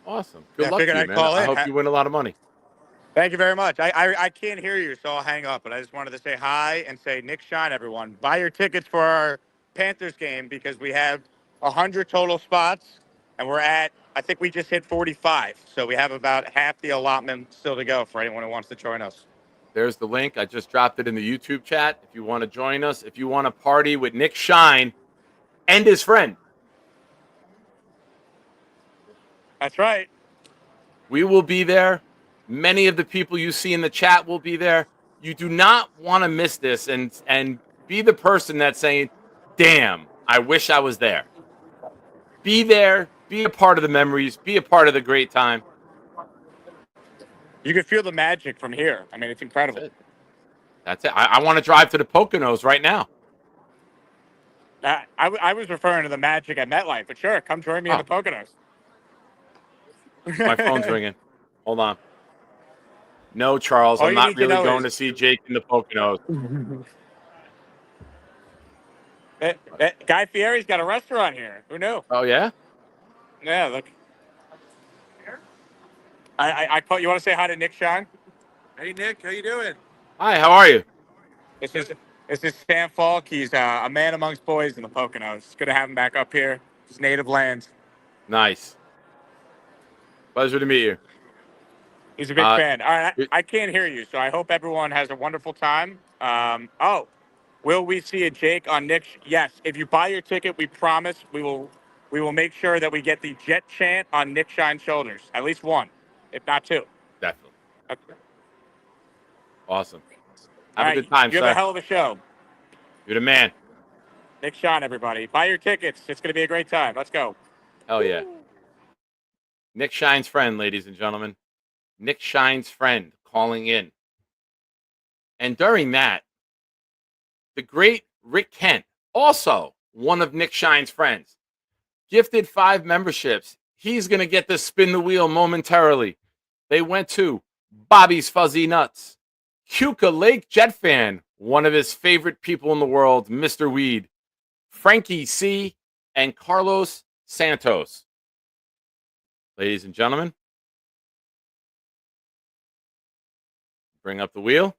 Good Yeah, I luck to figured you, I'd man. call I in. hope you win a lot of money. Thank you very much. I can't hear you, so I'll hang up. But I just wanted to say hi and say Nick Shine, everyone. Buy your tickets for our Panthers game because we have 100 total spots, and I think we just hit 45. So we have about half the allotment still to go for anyone who wants to join us. There's the link. I just dropped it in the YouTube chat. If you want to join us, if you want to party with Nick Shine and his friend, That's right. we will be there. Many of the people you see in the chat will be there. You do not want to miss this and be the person that's saying, damn, I wish I was there. Be there. Be a part of the memories. Be a part of the great time. You can feel the magic from here. I mean, it's incredible. That's it. I want to drive to the Poconos right now. I was referring to the magic at MetLife, but sure, come join me in the Poconos. My phone's ringing. Hold on. No, Charles, All I'm you not need to really know going to is- see Jake in the Poconos. Guy Fieri's got a restaurant here. Who knew? Oh, yeah? Yeah, look. I call. You want to say hi to Nick Shine? Hey Nick, how you doing? Hi, how are you? This is Sam Falk. He's a man amongst boys in the Poconos. It's good to have him back up here. His native lands. Nice. Pleasure to meet you. He's a big fan. All right, I can't hear you, so I hope everyone has a wonderful time. Will we see a Jake on Nick? Yes. If you buy your ticket, we promise we will make sure that we get the Jet chant on Nick Shine's shoulders. At least one, if not 2. Definitely. Okay. Awesome. All Have a good time, you sir. have a hell of a show. You're the man. Nick Shine, everybody. Buy your tickets. It's going to be a great time. Let's go. Hell yeah. Nick Shine's friend, ladies and gentlemen. Nick Shine's friend calling in. And during that, the great Rick Kent, also one of Nick Shine's friends, gifted 5 memberships. He's going to get to spin the wheel momentarily. They went to Bobby's Fuzzy Nuts, Cuca Lake Jet fan, one of his favorite people in the world, Mr. Weed, Frankie C., and Carlos Santos. Ladies and gentlemen, bring up the wheel.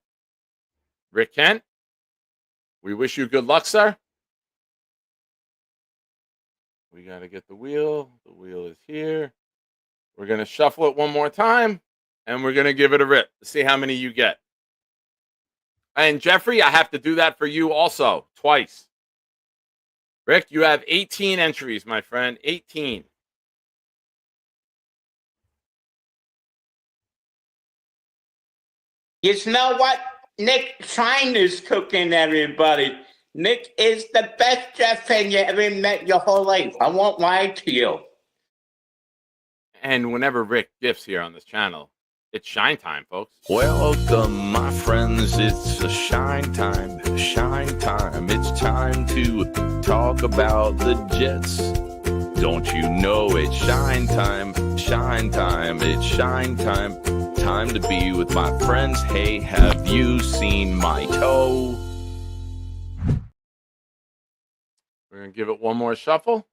Rick Kent, we wish you good luck, sir. We got to get the wheel. The wheel is here. We're going to shuffle it one more time, and we're going to give it a rip to see how many you get. And Jeffrey, I have to do that for you also, twice. Rick, you have 18 entries, my friend. 18. You know what? Nick Shine is cooking, everybody. Nick is the best Jet fan you ever met your whole life. I won't lie to you. And whenever Rick gifts here on this channel, it's shine time, folks. Welcome, my friends. It's a shine time. Shine time. It's time to talk about the Jets. Don't you know it's shine time? Shine time. It's shine time. Time to be with my friends. Hey, have you seen my toe? going to give it one more shuffle.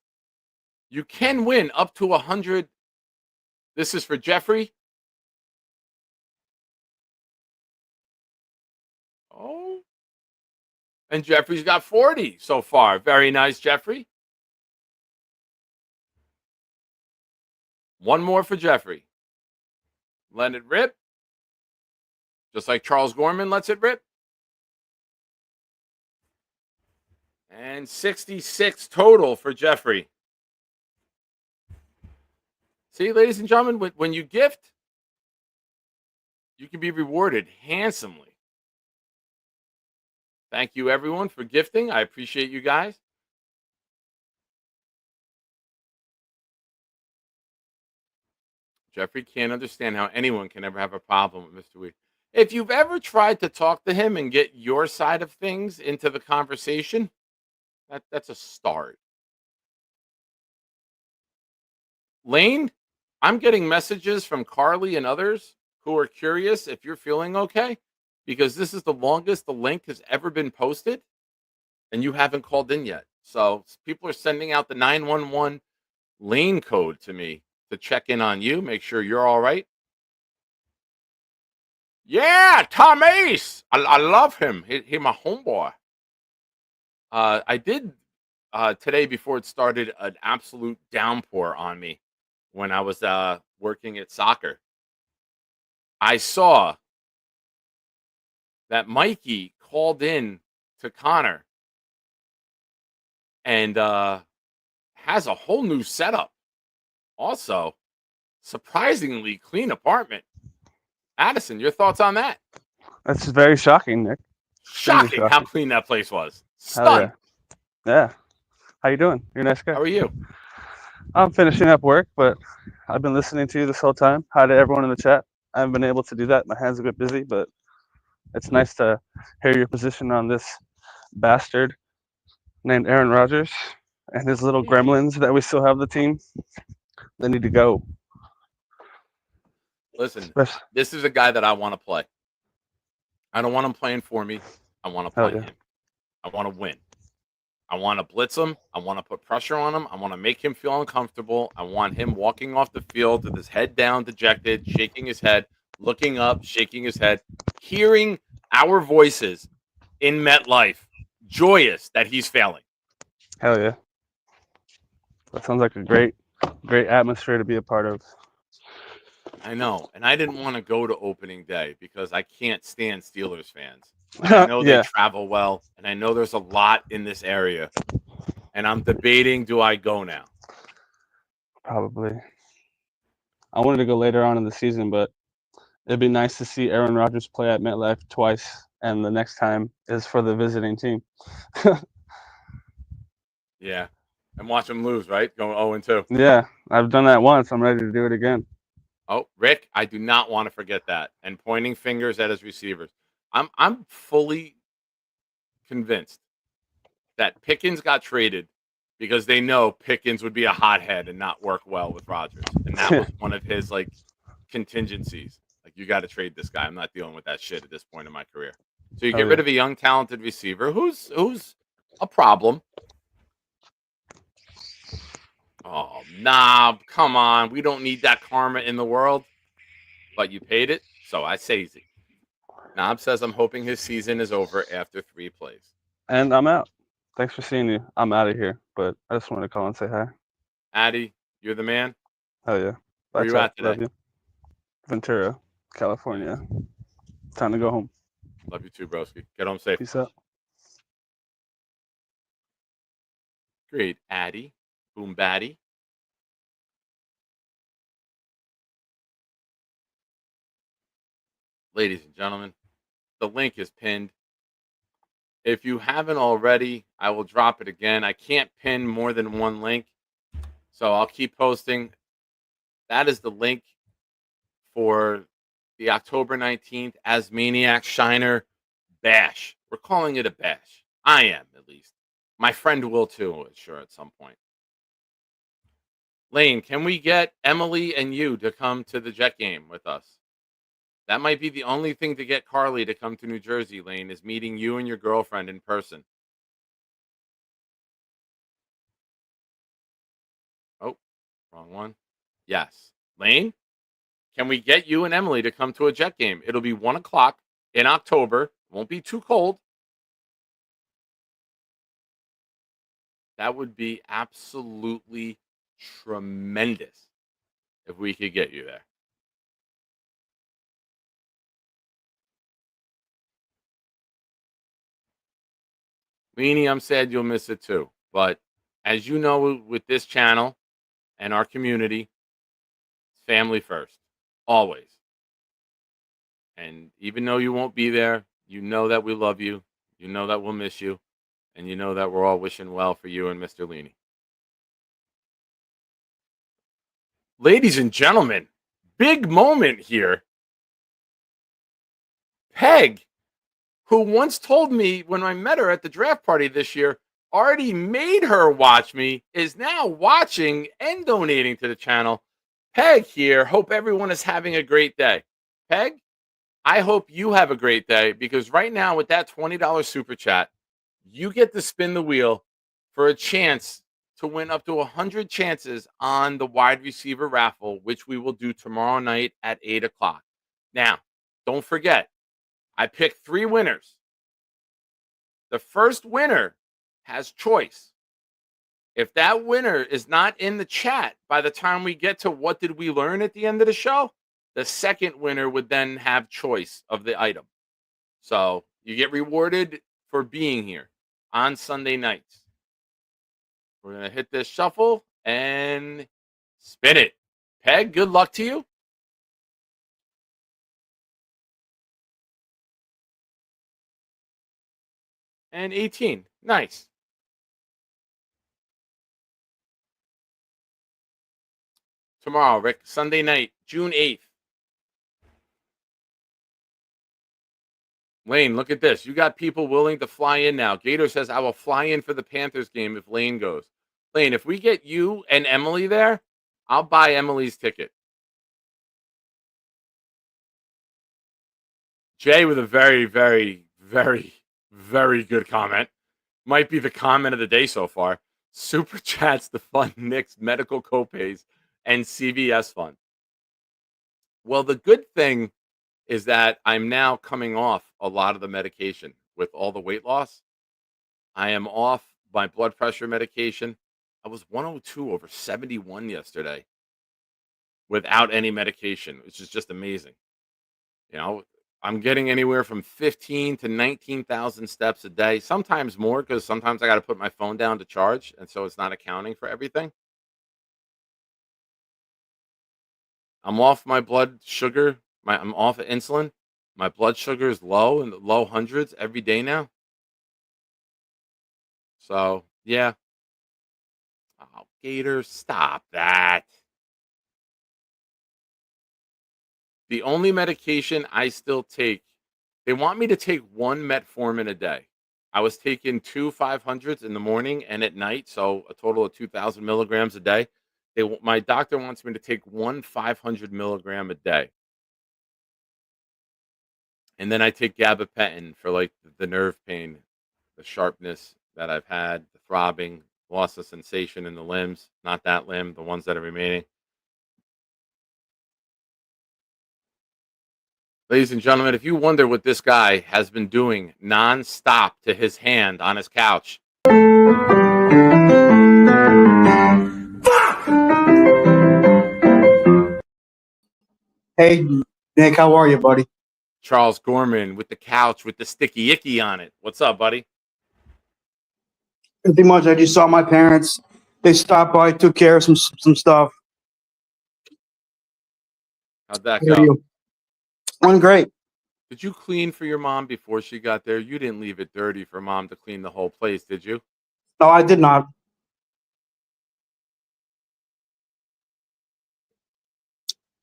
You can win up to 100. This is for Jeffrey. Oh. And Jeffrey's got 40 so far. Very nice, Jeffrey. One more for Jeffrey. Let it rip. Just like Charles Gorman lets it rip. And 66 total for Jeffrey. See, ladies and gentlemen, when you gift, you can be rewarded handsomely. Thank you, everyone, for gifting. I appreciate you guys. Jeffrey can't understand how anyone can ever have a problem with Mr. Weed. If you've ever tried to talk to him and get your side of things into the conversation, that's a start. Lane, I'm getting messages from Carly and others who are curious if you're feeling okay, because this is the longest the link has ever been posted, and you haven't called in yet. So people are sending out the 911 lane code to me to check in on you, make sure you're all right. Yeah, Tom Ace. I love him. He my homeboy. I did today, before it started, an absolute downpour on me when I was working at soccer. I saw that Mikey called in to Connor and has a whole new setup. Also, surprisingly clean apartment. Addison, your thoughts on that? That's very shocking, Nick. Shocking how shocking. clean that place was. Hell Stunned. yeah. How you doing? You're a nice guy. How are you? I'm finishing up work, but I've been listening to you this whole time. Hi to everyone in the chat. I haven't been able to do that. My hands are a bit busy, but it's nice to hear your position on this bastard named Aaron Rodgers and his little gremlins that we still have the team. They need to go. Listen, this is a guy that I want to play. I don't want him playing for me. I want to play him. I want to win. I want to blitz him. I want to put pressure on him. I want to make him feel uncomfortable. I want him walking off the field with his head down, dejected, shaking his head, looking up, shaking his head, hearing our voices in MetLife, joyous that he's failing. Hell yeah. That sounds like a great atmosphere to be a part of. I know. And I didn't want to go to opening day because I can't stand Steelers fans. I know they travel well, and I know there's a lot in this area. And I'm debating, do I go now? Probably. I wanted to go later on in the season, but it'd be nice to see Aaron Rodgers play at MetLife twice, and the next time is for the visiting team. Yeah. And watch him lose, right? Going 0-2. Yeah, I've done that once. I'm ready to do it again. Oh, Rick, I do not want to forget that. And pointing fingers at his receivers. I'm fully convinced that Pickens got traded because they know Pickens would be a hothead and not work well with Rodgers. And that was one of his contingencies. Like, you got to trade this guy. I'm not dealing with that shit at this point in my career. So you get rid of a young, talented receiver who's a problem. Oh, nah, come on. We don't need that karma in the world. But you paid it, so I say easy. Knob says, I'm hoping his season is over after 3 plays. And I'm out. Thanks for seeing you. I'm out of here, but I just wanted to call and say hi. Addy, you're the man. Hell yeah. Where you at today? Love you. Ventura, California. Time to go home. Love you too, broski. Get home safe. Peace out. Great, Addy. Boom Batty. Ladies and gentlemen, the link is pinned. If you haven't already, I will drop it again. I can't pin more than one link, so I'll keep posting. That is the link for the October 19th As Maniac Shiner Bash. We're calling it a bash. I am, at least. My friend will too, sure, at some point. Lane, can we get Emily and you to come to the Jet game with us? That might be the only thing to get Carly to come to New Jersey, Lane, is meeting you and your girlfriend in person. Wrong one. Yes. Lane, can we get you and Emily to come to a Jet game? It'll be 1 o'clock in October. Won't be too cold. That would be absolutely tremendous if we could get you there. Leanie, I'm sad you'll miss it too. But as you know, with this channel and our community, family first, always. And even though you won't be there, you know that we love you. You know that we'll miss you. And you know that we're all wishing well for you and Mr. Leanie. Ladies and gentlemen, big moment here. Peg, who once told me when I met her at the draft party this year, already made her watch me, is now watching and donating to the channel. Peg here. Hope everyone is having a great day. Peg, I hope you have a great day because right now with that $20 super chat, you get to spin the wheel for a chance to win up to 100 chances on the wide receiver raffle, which we will do tomorrow night at 8 o'clock. Now, don't forget, I picked 3 winners. The first winner has choice. If that winner is not in the chat by the time we get to what did we learn at the end of the show, the second winner would then have choice of the item. So you get rewarded for being here on Sunday nights. We're going to hit this shuffle and spin it. Peg, good luck to you. And 18. Nice. Tomorrow, Rick, Sunday night, June 8th. Lane, look at this. You got people willing to fly in now. Gator says, I will fly in for the Panthers game if Lane goes. Lane, if we get you and Emily there, I'll buy Emily's ticket. Jay with a very, very, very, very good comment. Might be the comment of the day so far. Super chats to fund Nick's medical copays and CVS fund. Well, the good thing is that I'm now coming off a lot of the medication with all the weight loss. I am off my blood pressure medication. I was 102 over 71 yesterday without any medication, which is just amazing. You know, I'm getting anywhere from 15 to 19,000 steps a day, sometimes more because sometimes I got to put my phone down to charge. And so it's not accounting for everything. I'm off my blood sugar. I'm off of insulin. My blood sugar is low in the low hundreds every day now. So, yeah. Oh, Gator, stop that. The only medication I still take, they want me to take 1 metformin a day. I was taking 2 500s in the morning and at night, so a total of 2,000 milligrams a day. My doctor wants me to take 1 500 milligram a day. And then I take gabapentin for like the nerve pain, the sharpness that I've had, the throbbing, loss of sensation in the limbs, not that limb, the ones that are remaining. Ladies and gentlemen, if you wonder what this guy has been doing nonstop to his hand on his couch. Hey, Nick, how are you, buddy? Charles Gorman with the couch with the sticky icky on it. What's up, buddy? Nothing much. I just saw my parents. They stopped by, took care of some stuff. How'd that How are go? you? Went great. Did you clean for your mom before she got there? You didn't leave it dirty for mom to clean the whole place, did you? No, I did not.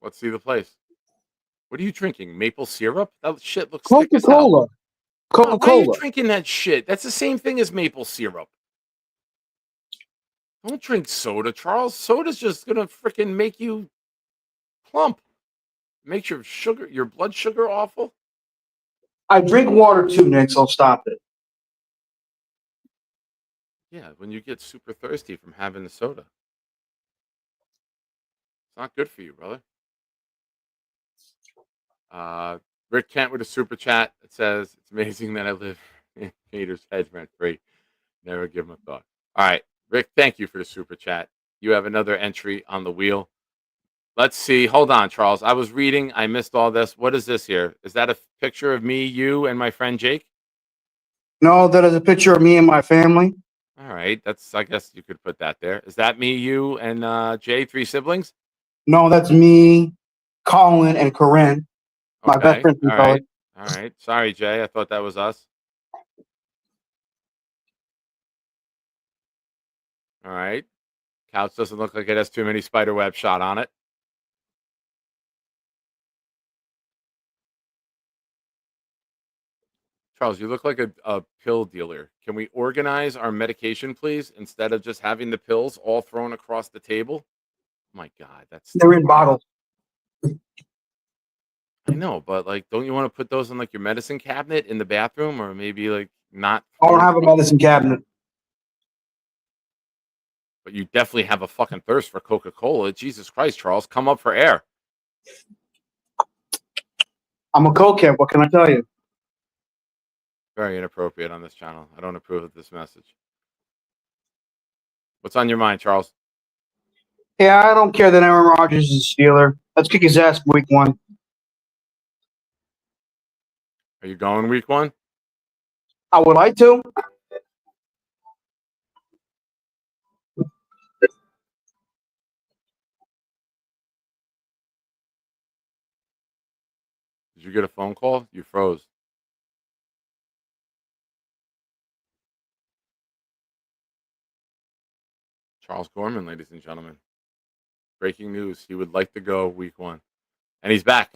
Let's see the place. What are you drinking? Maple syrup? That shit looks thick as hell. Coca-Cola. Why are you Coca-Cola. drinking that shit? That's the same thing as maple syrup. Don't drink soda, Charles. Soda's just gonna freaking make you plump. Makes your blood sugar awful. I drink water too, Nick, so stop it. Yeah, when you get super thirsty from having the soda. not good for you, brother. Rick Kent with a super chat. It says, it's amazing that I live in Peter's head rent free. Never give him a thought. All right, Rick, thank you for the super chat. You have another entry on the wheel. Let's see. Hold on, Charles. I was reading. I missed all this. What is this here? Is that a picture of me, you, and my friend Jake? No, that is a picture of me and my family. All right. I guess you could put that there. Is that me, you, and Jay, 3 siblings? No, that's me, Colin, and Corinne, my best Okay. friend from All college. right. All right. Sorry, Jay. I thought that was us. All right. Couch doesn't look like it has too many spider web shot on it. Charles, you look like a pill dealer. Can we organize our medication, please, instead of just having the pills all thrown across the table? My God, that's They're in bottles. I know, but like, don't you want to put those in like your medicine cabinet in the bathroom, or maybe like not I don't thrown have a across? medicine cabinet. But you definitely have a fucking thirst for Coca-Cola. Jesus Christ, Charles, come up for air. I'm a cokehead. What can I tell you? Very inappropriate on this channel. I don't approve of this message. What's on your mind, Charles? Yeah, I don't care that Aaron Rodgers is a Steeler. Let's kick his ass week 1. Are you going week 1? I would like to. Did you get a phone call? You froze. Charles Gorman, ladies and gentlemen. Breaking news. He would like to go week 1. And he's back.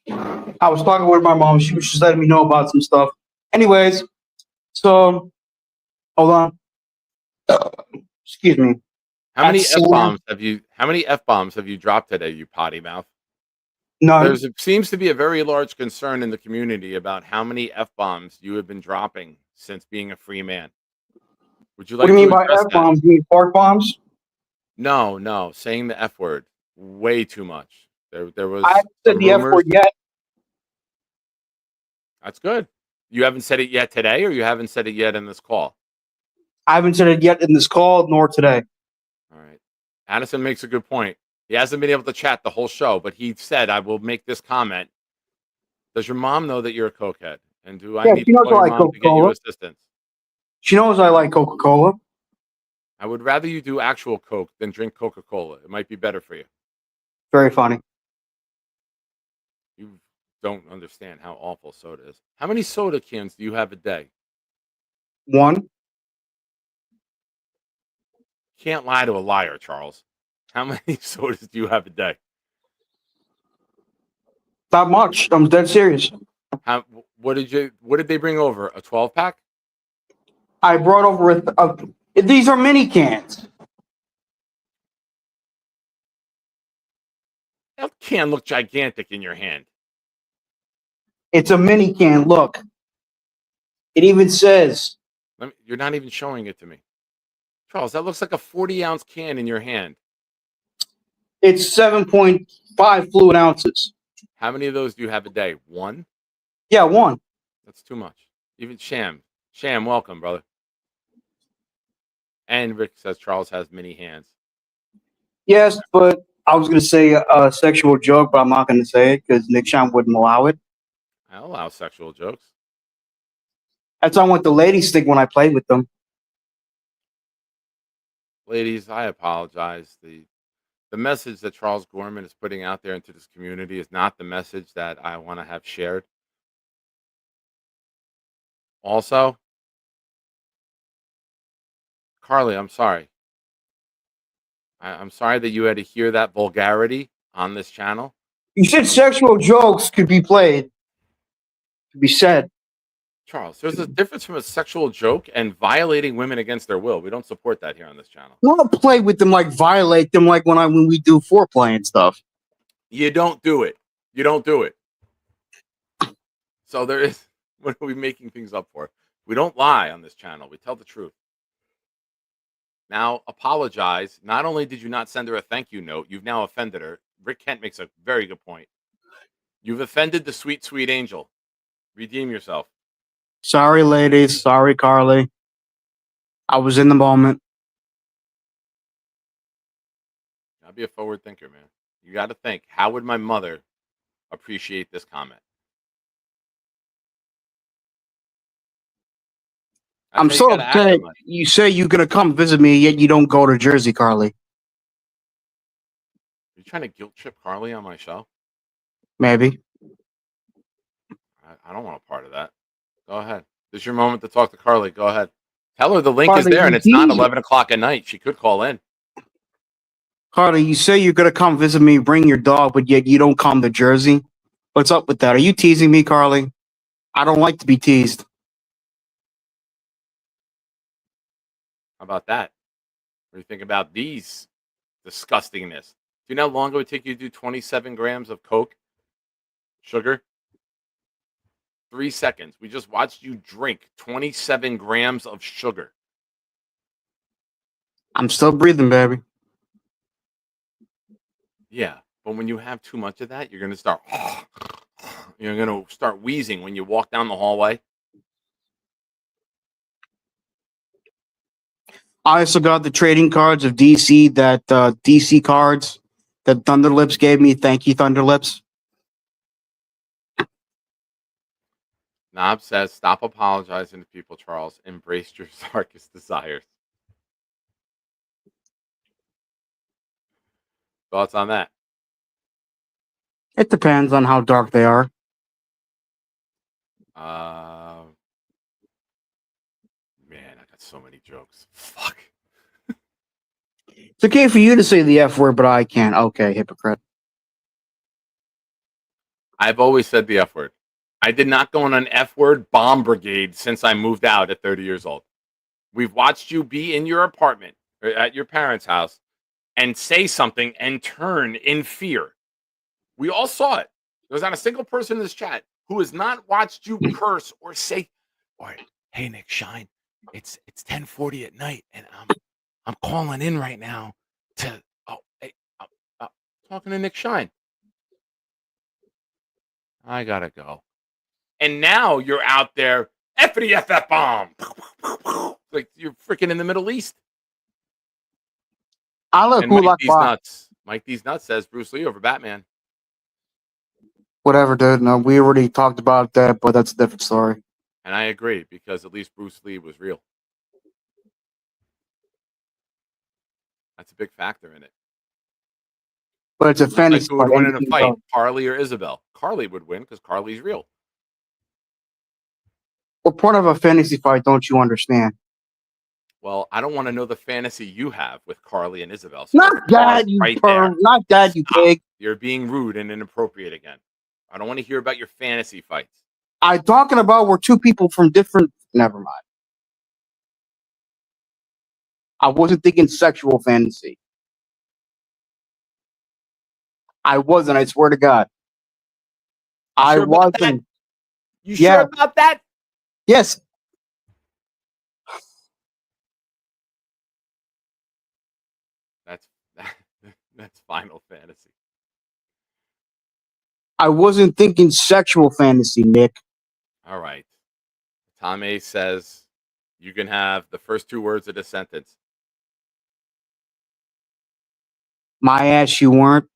I was talking with my mom. She was just letting me know about some stuff. Anyways, so hold on. Excuse me. How many That's F bombs have you dropped today, you potty mouth? None. Seems to be a very large concern in the community about how many F bombs you have been dropping since being a free man. Would you What like do you to mean by address F that? bombs? You mean fart bombs? No, saying the F word way too much. There was I haven't said some the F rumors. word yet. That's good. You haven't said it yet today, or you haven't said it yet in this call? I haven't said it yet in this call nor today. All right. Addison makes a good point. He hasn't been able to chat the whole show, but he said, I will make this comment. Does your mom know that you're a cokehead? And do I Yeah, need she to knows call I your like mom to get you Coca-Cola. assistance? She knows I like Coca-Cola. I would rather you do actual Coke than drink Coca-Cola. It might be better for you. Very funny. You don't understand how awful soda is. How many soda cans do you have a day? 1. Can't lie to a liar, Charles. How many sodas do you have a day? Not much. I'm dead serious. What did they bring over? A 12-pack? I brought over these are mini cans. That can look gigantic in your hand. It's a mini can. Look. It even says. You're not even showing it to me. Charles, that looks like a 40-ounce can in your hand. It's 7.5 fluid ounces. How many of those do you have a day? 1? Yeah, 1. That's too much. Even Sham, welcome, brother. And Rick says Charles has many hands. Yes, but I was going to say a sexual joke, but I'm not going to say it because Nick Shine wouldn't allow it. I allow sexual jokes. That's on what the ladies think when I play with them. Ladies, I apologize. The message that Charles Gorman is putting out there into this community is not the message that I want to have shared. Also, Carly, I'm sorry. I'm sorry that you had to hear that vulgarity on this channel. You said sexual jokes could be played, could be said. Charles, there's a difference from a sexual joke and violating women against their will. We don't support that here on this channel. I don't play with them like violate them like when we do foreplay and stuff. You don't do it. You don't do it. So there is, what are we making things up for? We don't lie on this channel. We tell the truth. Now apologize. Not only did you not send her a thank you note, you've now offended her. Rick Kent makes a very good point. You've offended the sweet, sweet angel. Redeem yourself. Sorry, ladies. Sorry, Carly. I was in the moment. Gotta be a forward thinker, man. You got to think, how would my mother appreciate this comment? That's I'm how you so got to act upset. in life. You say you're gonna come visit me, yet you don't go to Jersey, Carly. You trying to guilt trip Carly on my show? Maybe. I don't want a part of that. Go ahead. This is your moment to talk to Carly. Go ahead. Tell her the link is Carly, there and you it's not tease. 11 o'clock at night. She could call in. Carly, you say you're gonna come visit me, bring your dog, but yet you don't come to Jersey. What's up with that? Are you teasing me, Carly? I don't like to be teased. How about that? What do you think about these disgustingness? Do you know how long it would take you to do 27 grams of Coke? Sugar? 3 seconds. We just watched you drink 27 grams of sugar. I'm still breathing, baby. Yeah, but when you have too much of that, you're gonna start you're gonna start wheezing when you walk down the hallway. I also got the trading cards of DC, that DC cards that Thunderlips gave me. Thank you, Thunderlips. Knob says, stop apologizing to people, Charles. Embrace your darkest desires. Thoughts on that? It depends on how dark they are. Man, I got so many jokes. Fuck. It's okay for you to say the F word, but I can't. Okay, hypocrite. I've always said the F word. I did not go on an F word bomb brigade since I moved out at 30 years old. We've watched you be in your apartment or at your parents' house and say something and turn in fear. We all saw it. There was not a single person in this chat who has not watched you curse or say, or hey Nick Shine, it's 10:40 at night and I'm calling in right now to talking to Nick Shine. I gotta go. And now you're out there, effity FF bomb. Like you're freaking in the Middle East. I look And who Mike like These bot. Nuts. Mike These Nuts says Bruce Lee over Batman. Whatever, dude. No, we already talked about that, but that's a different story. And I agree because at least Bruce Lee was real. That's a big factor in it. But it's a Like fantasy who fight. would win in a Anything fight, goes. Carly or Isabel? Carly would win because Carly's real. What part of a fantasy fight don't you understand? Well, I don't want to know the fantasy you have with Carly and Isabel. So Not let's pause that, you right perv. there. Not that, you Stop. pig. You're being rude and inappropriate again. I don't want to hear about your fantasy fights. I'm talking about we're two people from different. Never mind. I wasn't thinking sexual fantasy. I wasn't. I swear to God. I Sure about that? wasn't. You Yeah. sure about that? Yes. That's Final Fantasy. I wasn't thinking sexual fantasy, Nick. All right. Tom A says you can have the first 2 words of the sentence. My ass, you weren't.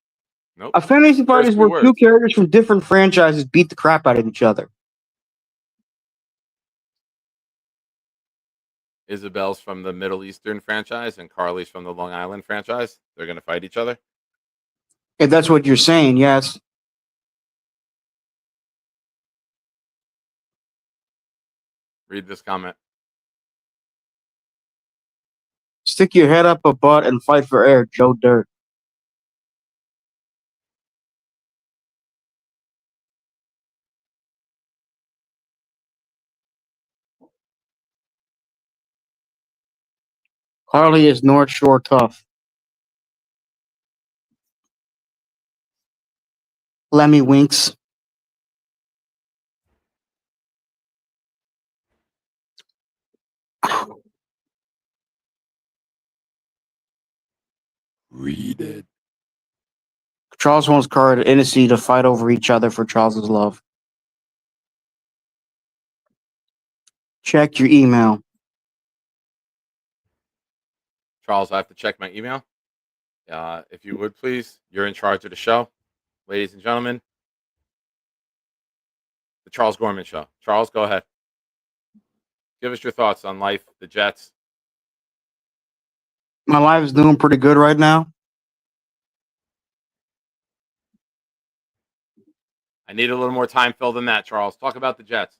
Nope. A fantasy fight First is 2 where two words. characters from different franchises beat the crap out of each other. Isabel's from the Middle Eastern franchise and Carly's from the Long Island franchise. They're going to fight each other. If that's what you're saying, yes. Read this comment. Stick your head up a butt and fight for air, Joe Dirt. Carly is North Shore tough. Lemmy winks. Read it. Charles wants Carter and Innesy to fight over each other for Charles's love. Check your email. Charles, I have to check my email. If you would please, you're in charge of the show, ladies and gentlemen. The Charles Gorman Show. Charles, go ahead. Give us your thoughts on life, the Jets. My life is doing pretty good right now. I need a little more time filled than that, Charles. Talk about the Jets.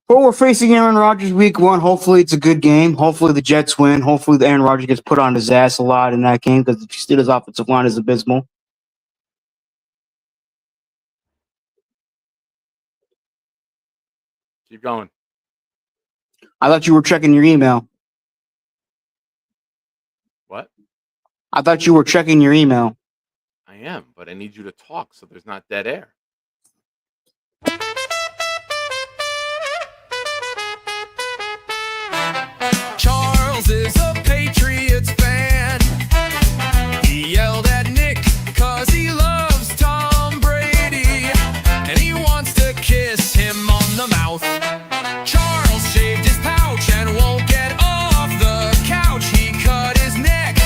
Well, we're facing Aaron Rodgers week 1. Hopefully, it's a good game. Hopefully, the Jets win. Hopefully, the Aaron Rodgers gets put on his ass a lot in that game because the Steelers' offensive line is abysmal. Keep going. I thought you were checking your email. What? I thought you were checking your email. I am, but I need you to talk so there's not dead air. Charles is a Patriots fan. He yelled at Nick cause he loves Tom Brady, and he wants to kiss him on the mouth. Charles shaved his pouch and won't get off the couch. He cut his neck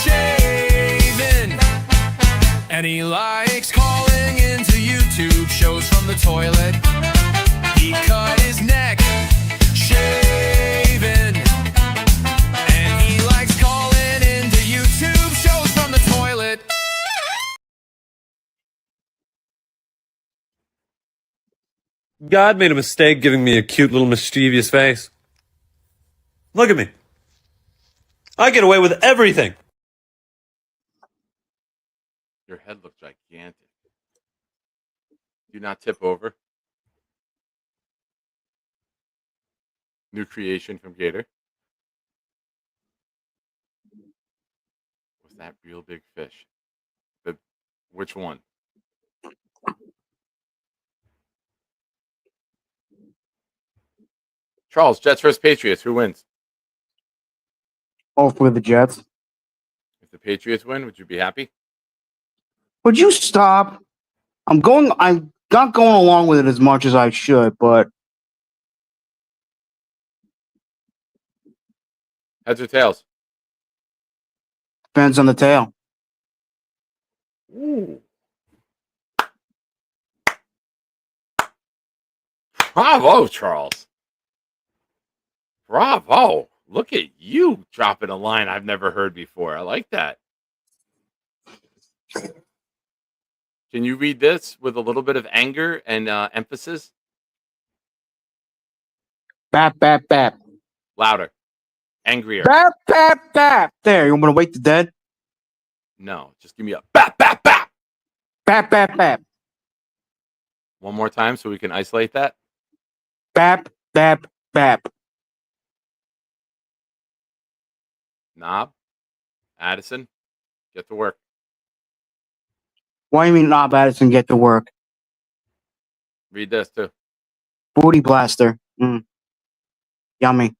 shaving, and he likes calling into YouTube shows from the toilet. He cut his neck shaving, and he likes calling into YouTube shows from the toilet. God made a mistake giving me a cute little mischievous face. Look at me. I get away with everything. Your head looks gigantic. Do not tip over. New creation from Gator. Was that real big fish? Which one? Charles, Jets versus Patriots. Who wins? Hopefully, the Jets. If the Patriots win, would you be happy? Would you stop? I'm not going along with it as much as I should, but Heads or tails? depends on the tail. Ooh. Bravo, Charles. Bravo. Look at you dropping a line I've never heard before. I like that. Can you read this with a little bit of anger and emphasis? Bap, bap, bap. Louder. Angrier. Bap, bap, bap. There, you want me to wake the dead? No, just give me a bap, bap, bap. Bap, bap, bap. One more time so we can isolate that. Bap, bap, bap. Knob. Addison. Get to work. Why do you mean Knob Addison get to work? Read this too. Booty blaster. Yummy.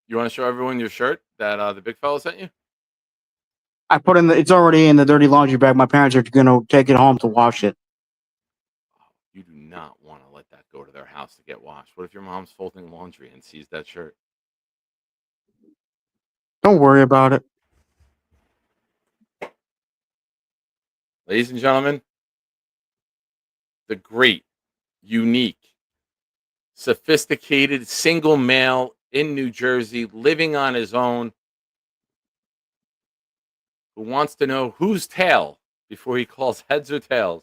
You want to show everyone your shirt that the big fella sent you? I put it's already in the dirty laundry bag. My parents are going to take it home to wash it. You do not want to let that go to their house to get washed. What if your mom's folding laundry and sees that shirt? Don't worry about it. Ladies and gentlemen, the great, unique, sophisticated single male in New Jersey, living on his own, who wants to know whose tail before he calls heads or tails.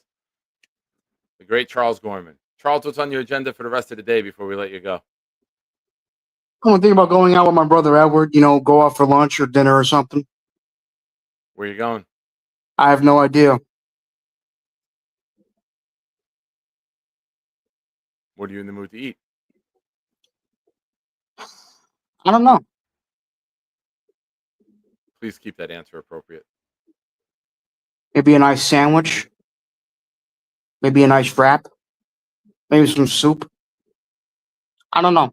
The great Charles Gorman. Charles, what's on your agenda for the rest of the day before we let you go? I'm thinking about going out with my brother Edward, go out for lunch or dinner or something. Where you going? I have no idea. What are you in the mood to eat? I don't know. Please keep that answer appropriate. Maybe a nice sandwich. Maybe a nice wrap. Maybe some soup. I don't know.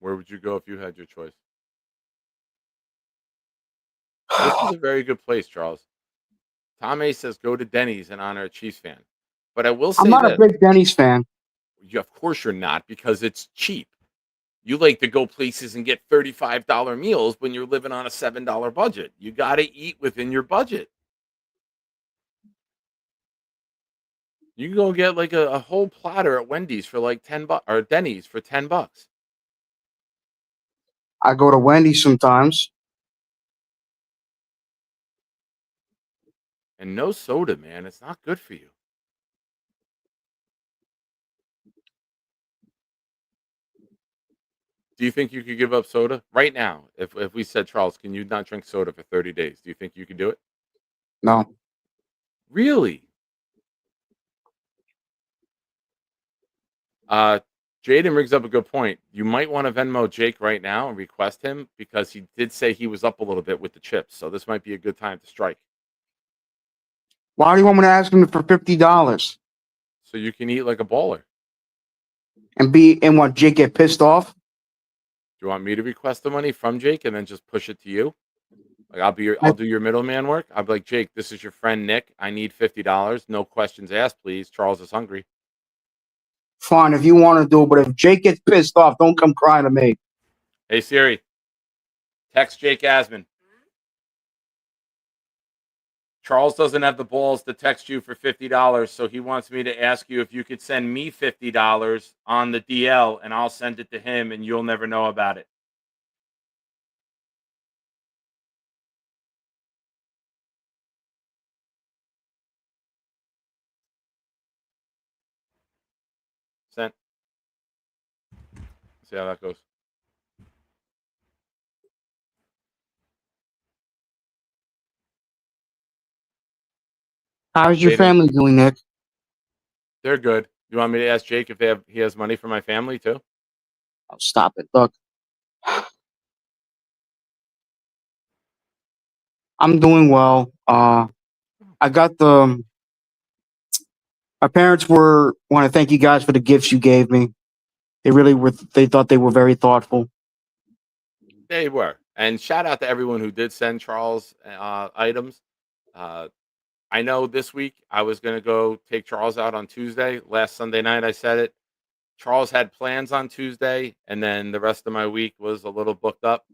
Where would you go if you had your choice? This is a very good place, Charles. Tom A says go to Denny's in honor of Chiefs fan. But I will I'm say not a this. big Denny's fan. Of course you're not, because it's cheap. You like to go places and get $35 meals when you're living on a $7 budget. You got to eat within your budget. You can go get like a whole platter at Wendy's for like $10 or Denny's for $10. I go to Wendy's sometimes. And no soda, man. It's not good for you. Do you think you could give up soda right now? If we said, Charles, can you not drink soda for 30 days? Do you think you could do it? No. Really? Jaden brings up a good point. You might want to Venmo Jake right now and request him, because he did say he was up a little bit with the chips. So this might be a good time to strike. Why do you want me to ask him for $50? So you can eat like a baller. And what, Jake get pissed off? Do you want me to request the money from Jake and then just push it to you? Like I'll do your middleman work. I'll be like, Jake, this is your friend Nick. I need $50. No questions asked, please. Charles is hungry. Fine, if you want to do it, but if Jake gets pissed off, don't come crying to me. Hey Siri, text Jake Asman. Charles doesn't have the balls to text you for $50, so he wants me to ask you if you could send me $50 on the DL, and I'll send it to him, and you'll never know about it. Sent. See how that goes. How's your family doing, Nick? They're good. You want me to ask Jake if he has money for my family too? Oh, stop it. Look. I'm doing well. I got my parents want to thank you guys for the gifts you gave me. They really were, they thought they were very thoughtful. They were. And shout out to everyone who did send Charles items. I know this week I was going to go take Charles out on Tuesday. Last Sunday night I said it. Charles had plans on Tuesday, and then the rest of my week was a little booked up.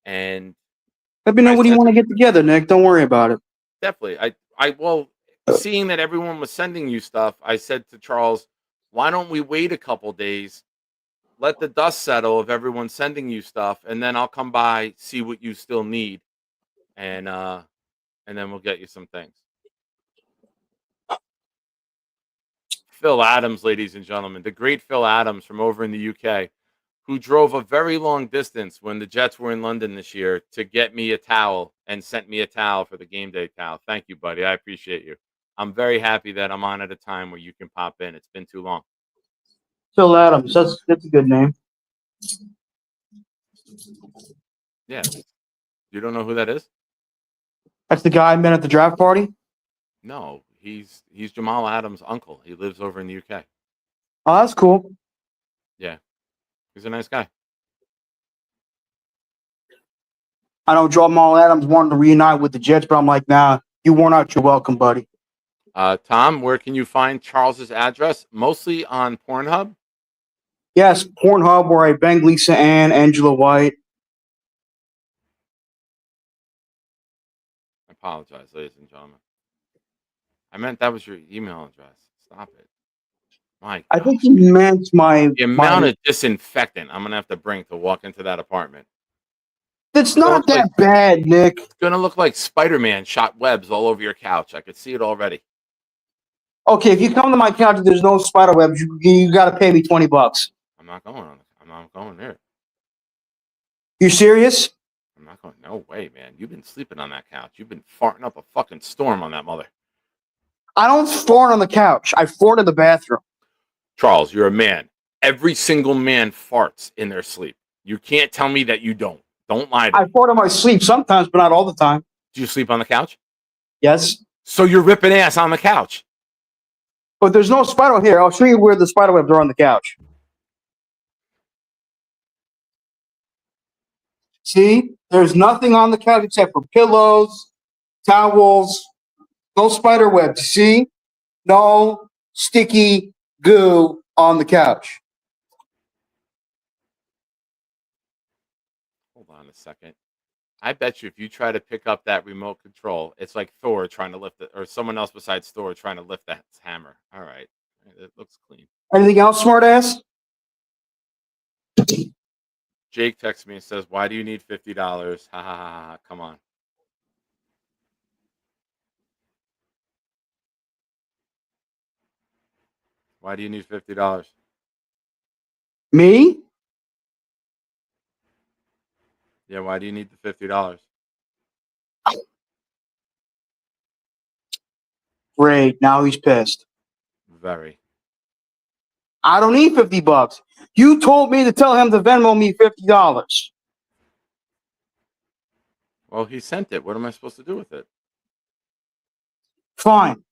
And let me know when you want to get together, Nick. Don't worry about it. Definitely. Well, seeing that everyone was sending you stuff, I said to Charles, why don't we wait a couple days, let the dust settle of everyone sending you stuff, and then I'll come by, see what you still need, and then we'll get you some things. Phil Adams, ladies and gentlemen, the great Phil Adams from over in the UK, who drove a very long distance when the Jets were in London this year to get me a towel and sent me a towel for the game day towel. Thank you, buddy. I appreciate you. I'm very happy that I'm on at a time where you can pop in. It's been too long. Phil Adams, that's a good name. Yeah. You don't know who that is? That's the guy I met at the draft party? No, he's Jamal Adams' uncle. He lives over in the UK. Oh, that's cool. Yeah. He's a nice guy. I know Jamal Adams wanted to reunite with the Jets, but I'm like, nah, you worn out your welcome, buddy. Tom, where can you find Charles's address? Mostly on Pornhub? Yes, Pornhub, where I banged Lisa Ann, Angela White. I apologize, ladies and gentlemen. I meant that was your email address. Stop it. My God. I think he meant the amount of disinfectant I'm going to have to bring to walk into that apartment. It's not that bad, Nick. It's going to look like Spider-Man shot webs all over your couch. I could see it already. Okay, if you come to my couch and there's no spider webs, you got to pay me $20. I'm not going there. You serious? I'm not going. No way, man. You've been sleeping on that couch. You've been farting up a fucking storm on that mother. I don't fart on the couch. I fart in the bathroom. Charles, you're a man. Every single man farts in their sleep. You can't tell me that you don't. Don't lie to me. I fart in my sleep sometimes, but not all the time. Do you sleep on the couch? Yes. So you're ripping ass on the couch. But there's no spider here. I'll show you where the spider webs are on the couch. See, there's nothing on the couch except for pillows, towels, no spider webs. See, no sticky goo on the couch. Hold on a second. I bet you if you try to pick up that remote control, it's like Thor trying to lift it, or someone else besides Thor trying to lift that hammer. All right. It looks clean. Anything else, smartass? Jake texts me and says, "Why do you need $50?" Ha ha ha ha. Come on. Why do you need $50? Me? Yeah, why do you need the $50? Great. Now he's pissed. Very. I don't need $50. You told me to tell him to Venmo me $50. Well, he sent it. What am I supposed to do with it? Fine.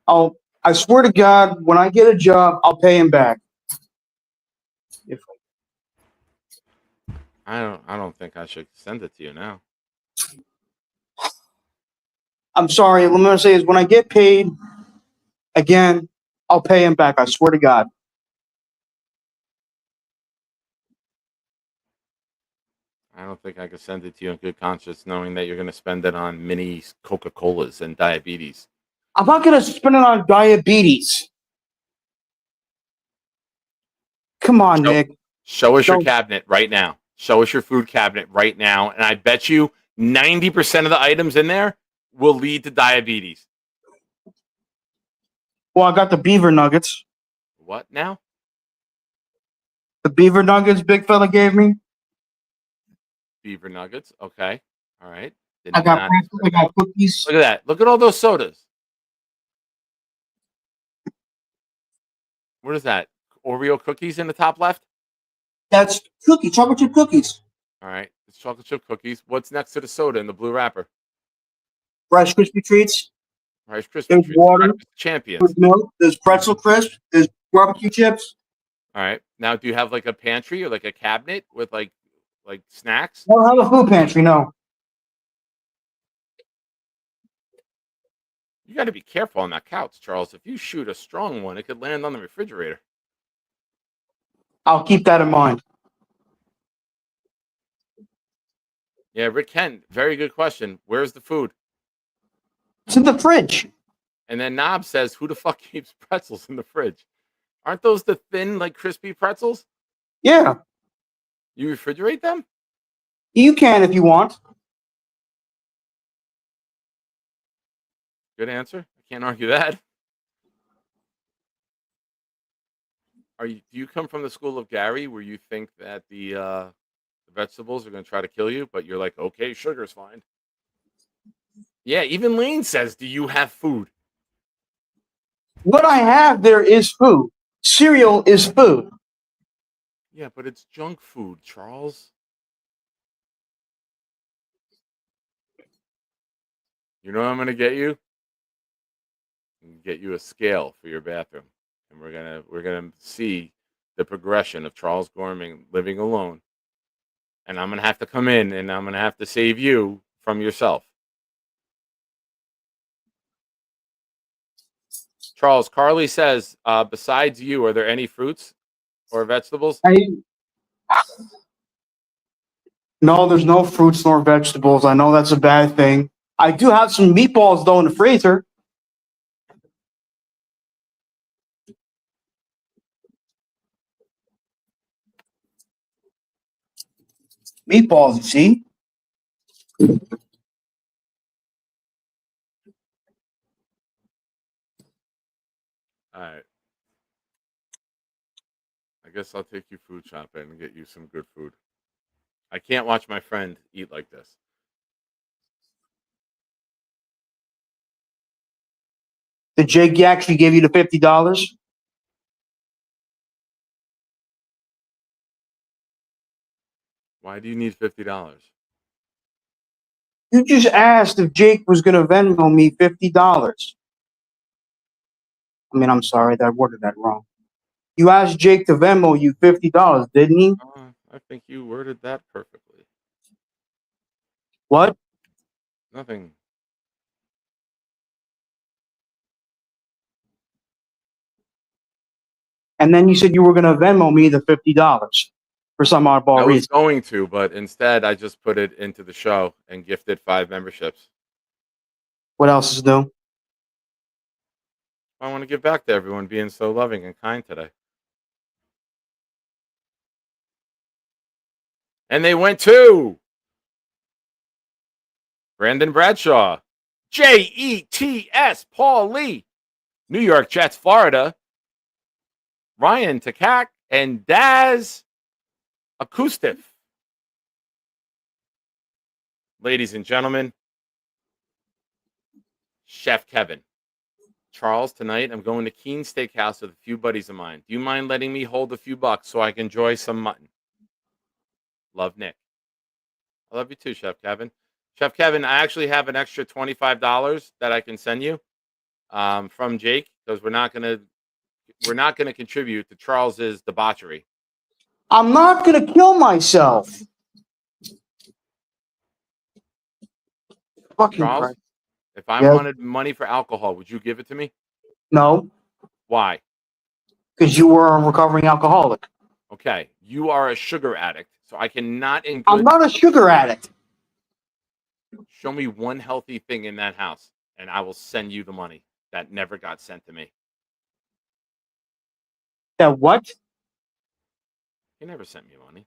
I swear to God, when I get a job, I'll pay him back. If I don't think I should send it to you now. I'm sorry, what I'm gonna say is when I get paid again, I'll pay him back. I swear to God. I don't think I could send it to you in good conscience, knowing that you're going to spend it on mini Coca-Colas and diabetes. I'm not gonna spend it on diabetes. Come on, Nick. Show us your Don't- cabinet right now. Show us your food cabinet right now, and I bet you 90% of the items in there will lead to diabetes. Well, I got the beaver nuggets. What now? The beaver nuggets big fella gave me. Beaver nuggets. Okay. All right. I got cookies. Look at that. Look at all those sodas. What is that? Oreo cookies in the top left? That's chocolate chip cookies. All right. It's chocolate chip cookies. What's next to the soda in the blue wrapper? Rice Krispie treats. Rice Krispie There's treats. water. Breakfast Champions. There's milk. There's pretzel crisp. There's barbecue chips. All right. Now, do you have like a pantry or like a cabinet with like snacks? I don't have a food pantry, no. You got to be careful on that couch, Charles. If you shoot a strong one, it could land on the refrigerator. I'll keep that in mind. Yeah, Rick Kent, very good question. Where's the food? It's in the fridge. And then Knob says, who the fuck keeps pretzels in the fridge? Aren't those the thin, like crispy pretzels? Yeah. You refrigerate them? You can if you want. Good answer. I can't argue that. Do you come from the school of Gary where you think that the vegetables are going to try to kill you, but you're like, okay, sugar's fine. Yeah, even Lane says, do you have food? What I have there is food. Cereal is food. Yeah, but it's junk food, Charles. You know what I'm going to get you? Get you a scale for your bathroom, and we're gonna see the progression of Charles Gorman living alone. And I'm gonna have to come in, and I'm gonna have to save you from yourself. Charles, Carly says, besides you, are there any fruits or vegetables? No, there's no fruits nor vegetables. I know that's a bad thing. I do have some meatballs though in the freezer. Meatballs, you see? All right. I guess I'll take you food shopping and get you some good food. I can't watch my friend eat like this. Did Jake actually give you the $50? Why do you need $50? You just asked if Jake was going to Venmo me $50. I mean, I'm sorry that I worded that wrong. You asked Jake to Venmo you $50, didn't he? I think you worded that perfectly. What? Nothing. And then you said you were going to Venmo me the $50 for some oddball I was reason. going to, but instead I just put it into the show and gifted 5 memberships. What else is new? I want to give back to everyone being so loving and kind today. And they went to Brandon Bradshaw, Jets, Paul Lee, New York Jets, Florida, Ryan Takak, and Daz Acoustic. Ladies and gentlemen, Chef Kevin. Charles, tonight I'm going to Keen Steakhouse with a few buddies of mine. Do you mind letting me hold a few bucks so I can enjoy some mutton? Love, Nick. I love you too, Chef Kevin. Chef Kevin, I actually have an extra $25 that I can send you from Jake because we're not gonna contribute to Charles's debauchery. I'm not going to kill myself. Fucking Charles, Christ. if I Yes. wanted money for alcohol, would you give it to me? No, Why? because you were a recovering alcoholic. Okay, you are a sugar addict, so I cannot in I'm good not a sugar addict. show me one healthy thing in that house, and I will send you the money that never got sent to me. That what? He never sent me money.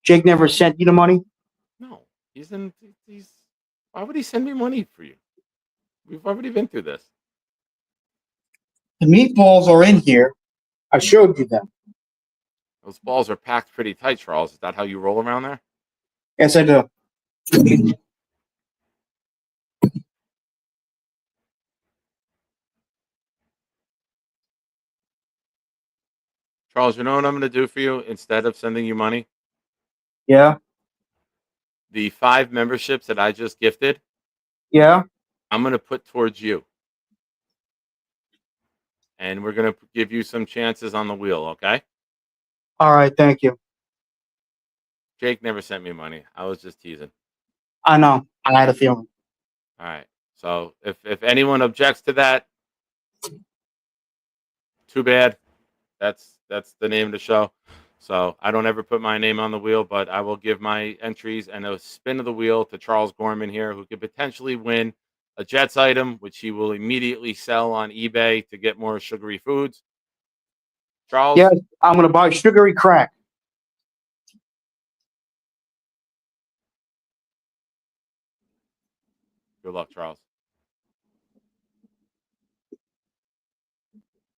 Jake never sent you the money? No, he's. Why would he send me money for you? We've already been through this. The meatballs are in here. I showed you them. Those balls are packed pretty tight, Charles. Is that how you roll around there? Yes, I do. Charles, you know what I'm going to do for you instead of sending you money? Yeah, The 5 memberships that I just gifted, yeah. I'm going to put towards you. And we're going to give you some chances on the wheel, okay? All right, thank you. Jake never sent me money. I was just teasing. I know. I had a feeling. All right. So if anyone objects to that, too bad. That's the name of the show. So I don't ever put my name on the wheel, but I will give my entries and a spin of the wheel to Charles Gorman here, who could potentially win a Jets item, which he will immediately sell on eBay to get more sugary foods. Charles? Yes, I'm going to buy sugary crack. Good luck, Charles.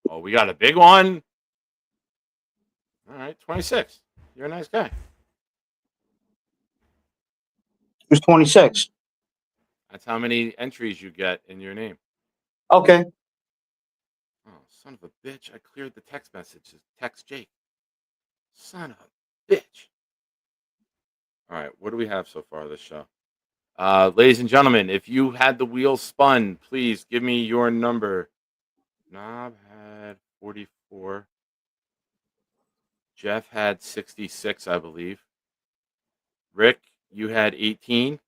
Oh, we got a big one. All right, 26. You're a nice guy. Who's 26? That's how many entries you get in your name. Okay. Oh, son of a bitch. I cleared the text messages. Text Jake. Son of a bitch. All right, what do we have so far this show? Ladies and gentlemen, if you had the wheel spun, please give me your number. Knob had 44. Jeff had 66, I believe. Rick, you had 18.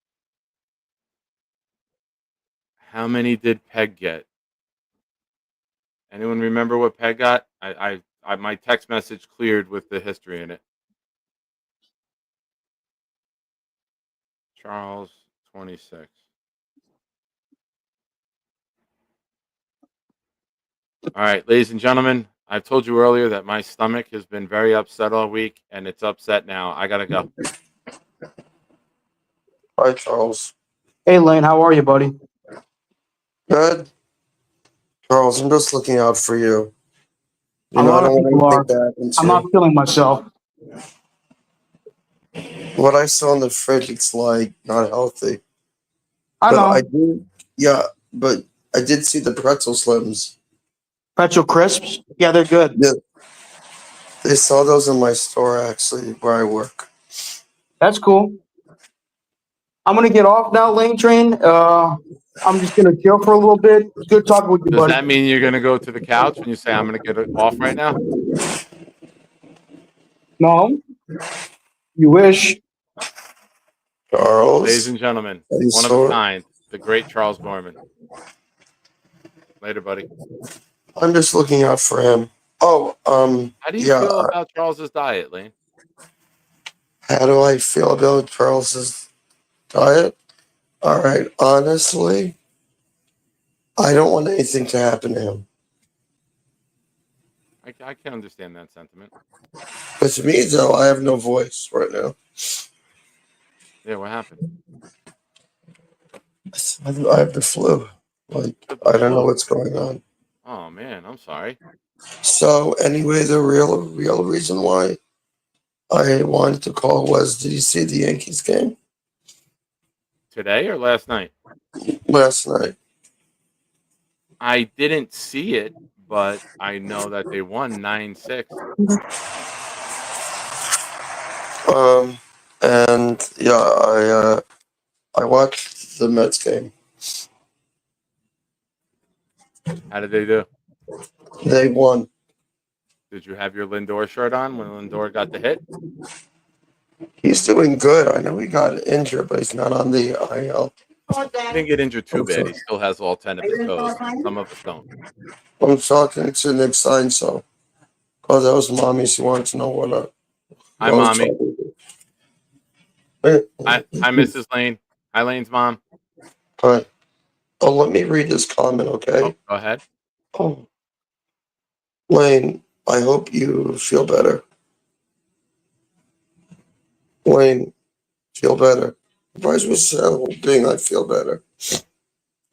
How many did Peg get? Anyone remember what Peg got? I my text message cleared with the history in it. Charles, 26. All right, ladies and gentlemen, I've told you earlier that my stomach has been very upset all week, and it's upset now. I gotta go. Hi, Charles. Hey, Lane, how are you, buddy? Good. Charles, I'm just looking out for you. A lot I of don't people want are. anything to happen to I'm not killing myself. what I saw in the fridge. It's like not healthy. I But know. I did, yeah. But I did see the pretzel slims. Pretzel crisps? Yeah, they're good. Yeah, they saw those in my store actually, where I work. That's cool. I'm going to get off now, Lane Train. I'm just going to chill for a little bit. It's good talking with you, Does buddy. that mean you're gonna go to the couch when you say I'm gonna get it off right now? No? You wish. Ladies Charles. and gentlemen, Are you one of a sore? kind, the great Charles Gorman. Later, buddy. I'm just looking out for him. Oh, How do you yeah. feel about Charles's diet, Lane? How do I feel about Charles's diet? All right, honestly, I don't want anything to happen to him. I can understand that sentiment. But to me, though, I have no voice right now. Yeah, what happened? I have the flu. Like, The I don't know flu. what's going on. Oh man, I'm sorry. So anyway, the real reason why I wanted to call was, did you see the Yankees game Today or last night? last night? I didn't see it, but I know that they won 9-6. And yeah, I watched the Mets game. How did they do? They won. Did you have your Lindor shirt on when Lindor got the hit? He's doing good. I know he got injured, but he's not on the IL. He didn't get injured too bad. Okay. He still has all 10 of his toes. Some of us don't. I'm talking to Nick Stein, so that was mommy. She wanted to know what Hi, I was mommy. talking to. Hi, Mrs. Lane. Hi, Lane's mom. But let me read this comment, okay? Oh, go ahead. Oh, Lane, I hope you feel better. Lane, feel better. If I was being, I feel better.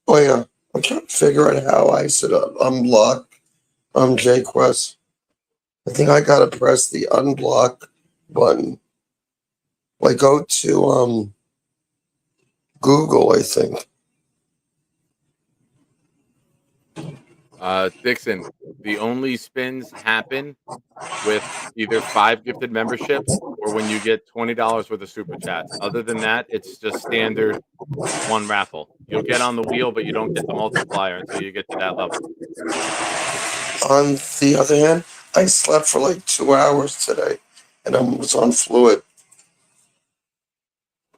Oh yeah, I'm trying to figure out how I set up unblock J Quest. I think I gotta press the unblock button. Like go to Google, I think. Dixon, the only spins happen with either 5 gifted memberships or when you get $20 worth of super chats. Other than that, it's just standard one raffle. You'll get on the wheel, but you don't get the multiplier until you get to that level. On the other hand, I slept for like 2 hours today, and I was on fluid.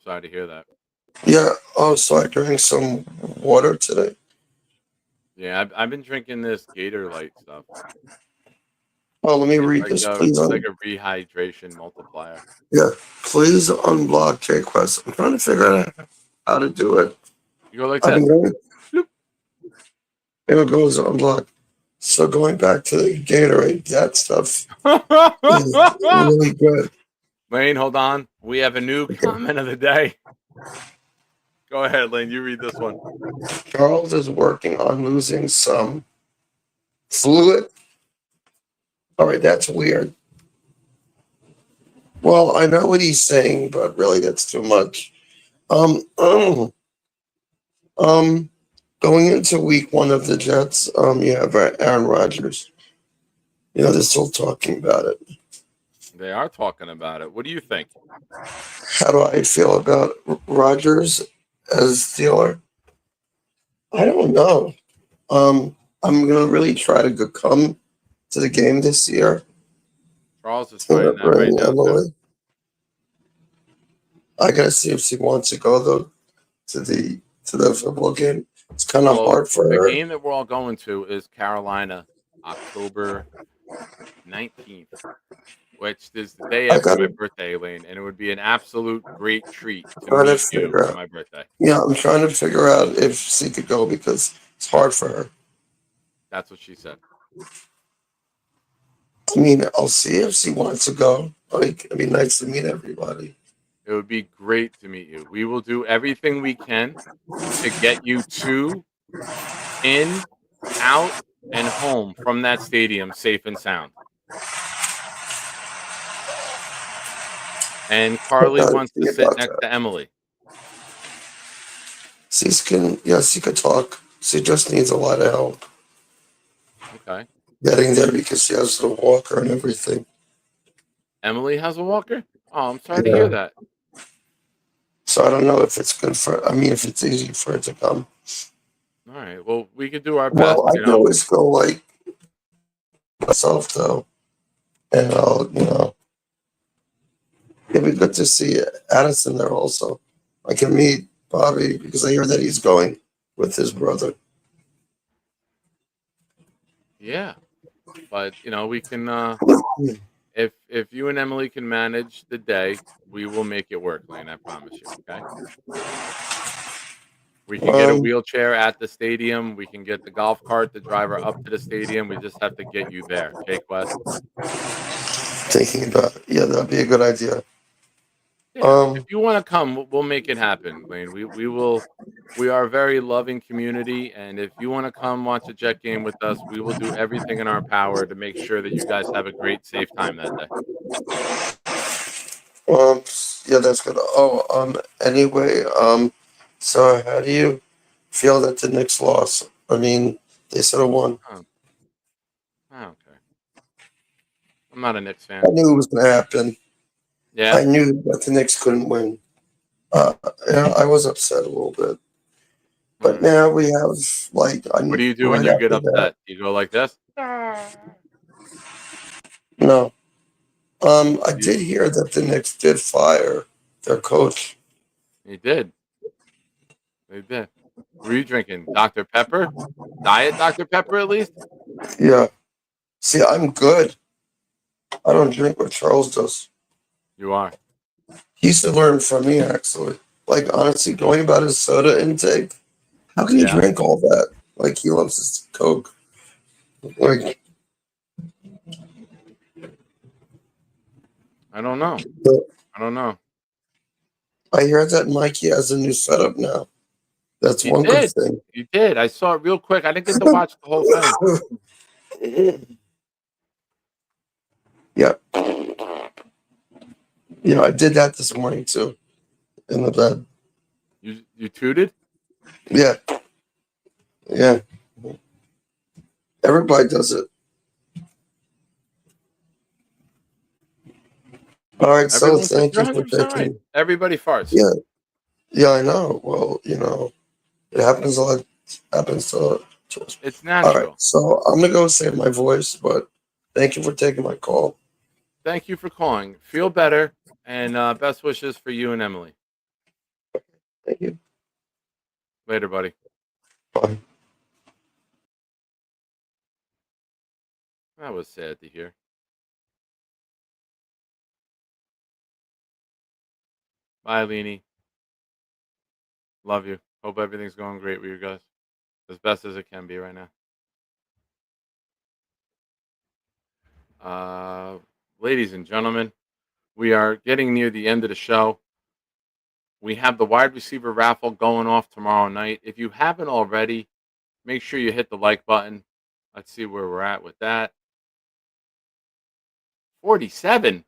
Sorry to hear that. Yeah. Oh, so I drank some water today. Yeah, I've been drinking this Gator Light stuff. Oh, let me It's read like this, a, please. it's like a rehydration multiplier. Yeah, please unblock JQuest. I'm trying to figure out how to do it. You go like I've this. been going. There it goes unblock. So going back to the Gatorade, that stuff is really good. Lane, hold on. We have a new comment of the day. Go ahead, Lane. You read this one. Charles is working on losing some fluid. All right, that's weird. Well, I know what he's saying, but really that's too much. Going into week 1 of the Jets, you have Aaron Rodgers. You know, they're still talking about it. They are talking about it. What do you think? How do I feel about Rodgers as Steeler? I don't know. I'm gonna really try to come to the game this year. Charles is fighting that right Bring now, Emily. too. I gotta see if she wants to go though to the football game. It's kind of hard for the her. game that we're all going to is Carolina, October 19th, which is the day after my birthday, Elaine, and it would be an absolute great treat to meet you for my birthday. Yeah, I'm trying to figure out if she could go because it's hard for her. That's what she said. I mean, I'll see if she wants to go. Like, it'd be nice to meet everybody. It would be great to meet you. We will do everything we can to get you to, in, out, and home from that stadium safe and sound. And Carly wants to sit next to Emily. She could talk. She just needs a lot of help Okay. getting there because she has the walker and everything. Emily has a walker? Oh, I'm sorry to hear that. So I don't know if it's good if it's easy for her to come. All right. Well, we could do our best. Well, I can always go like myself though, and I'll it'd be good to see Addison there also. I can meet Bobby because I hear that he's going with his brother. Yeah, but we can. If you and Emily can manage the day, we will make it work, Lane. I promise you. Okay. We can get a Um, wheelchair at the stadium. We can get the golf cart to drive her up to the stadium. We just have to get you there, Jake West. Thinking about yeah, that'd be a good idea. Yeah, if you want to come, we'll make it happen, Lane. We will. We are a very loving community, and if you want to come watch a Jet game with us, we will do everything in our power to make sure that you guys have a great, safe time that day. Um, yeah, that's good. Oh, anyway, so how do you feel that the Knicks lost? I mean, they should have won. Oh, I don't care. I'm not a Knicks I fan. knew it was going to happen. Yeah. I knew that the Knicks couldn't win. Yeah, I was upset a little bit. But now we have, like, What do you do when right you get after that. upset? You go like this? No. I You, did hear that the Knicks did fire their coach. you did. They did. What are you drinking? Dr. Pepper? Diet Dr. Pepper, at least? Yeah. See, I'm good. I don't drink what Charles does. You are. He used to learn from me, actually. Like, honestly, going about his soda intake, how can he Yeah. drink all that? Like, he loves his Coke. Like, I don't know. but I don't know. I hear that Mikey has a new setup now. That's He one good did. thing. He did. I saw it real quick. I didn't get to watch the whole thing. Yeah. Yeah, I did that this morning, too, in the bed. You tooted? Yeah. Yeah. Everybody does it. All right, so thank You're you for 100% right. taking. Everybody farts. Yeah, yeah, I know. Well, it happens a lot. Happens to us. It's All right, natural. so I'm gonna go save my voice, but thank you for taking my call. Thank you for calling. Feel better, and best wishes for you and Emily. Thank you. Later, buddy. Bye. That was sad to hear. Bye, Leanie. Love you. Hope everything's going great with you guys. As best as it can be right now. Ladies and gentlemen, we are getting near the end of the show. We have the wide receiver raffle going off tomorrow night. If you haven't already, make sure you hit the like button. Let's see where we're at with that. 47.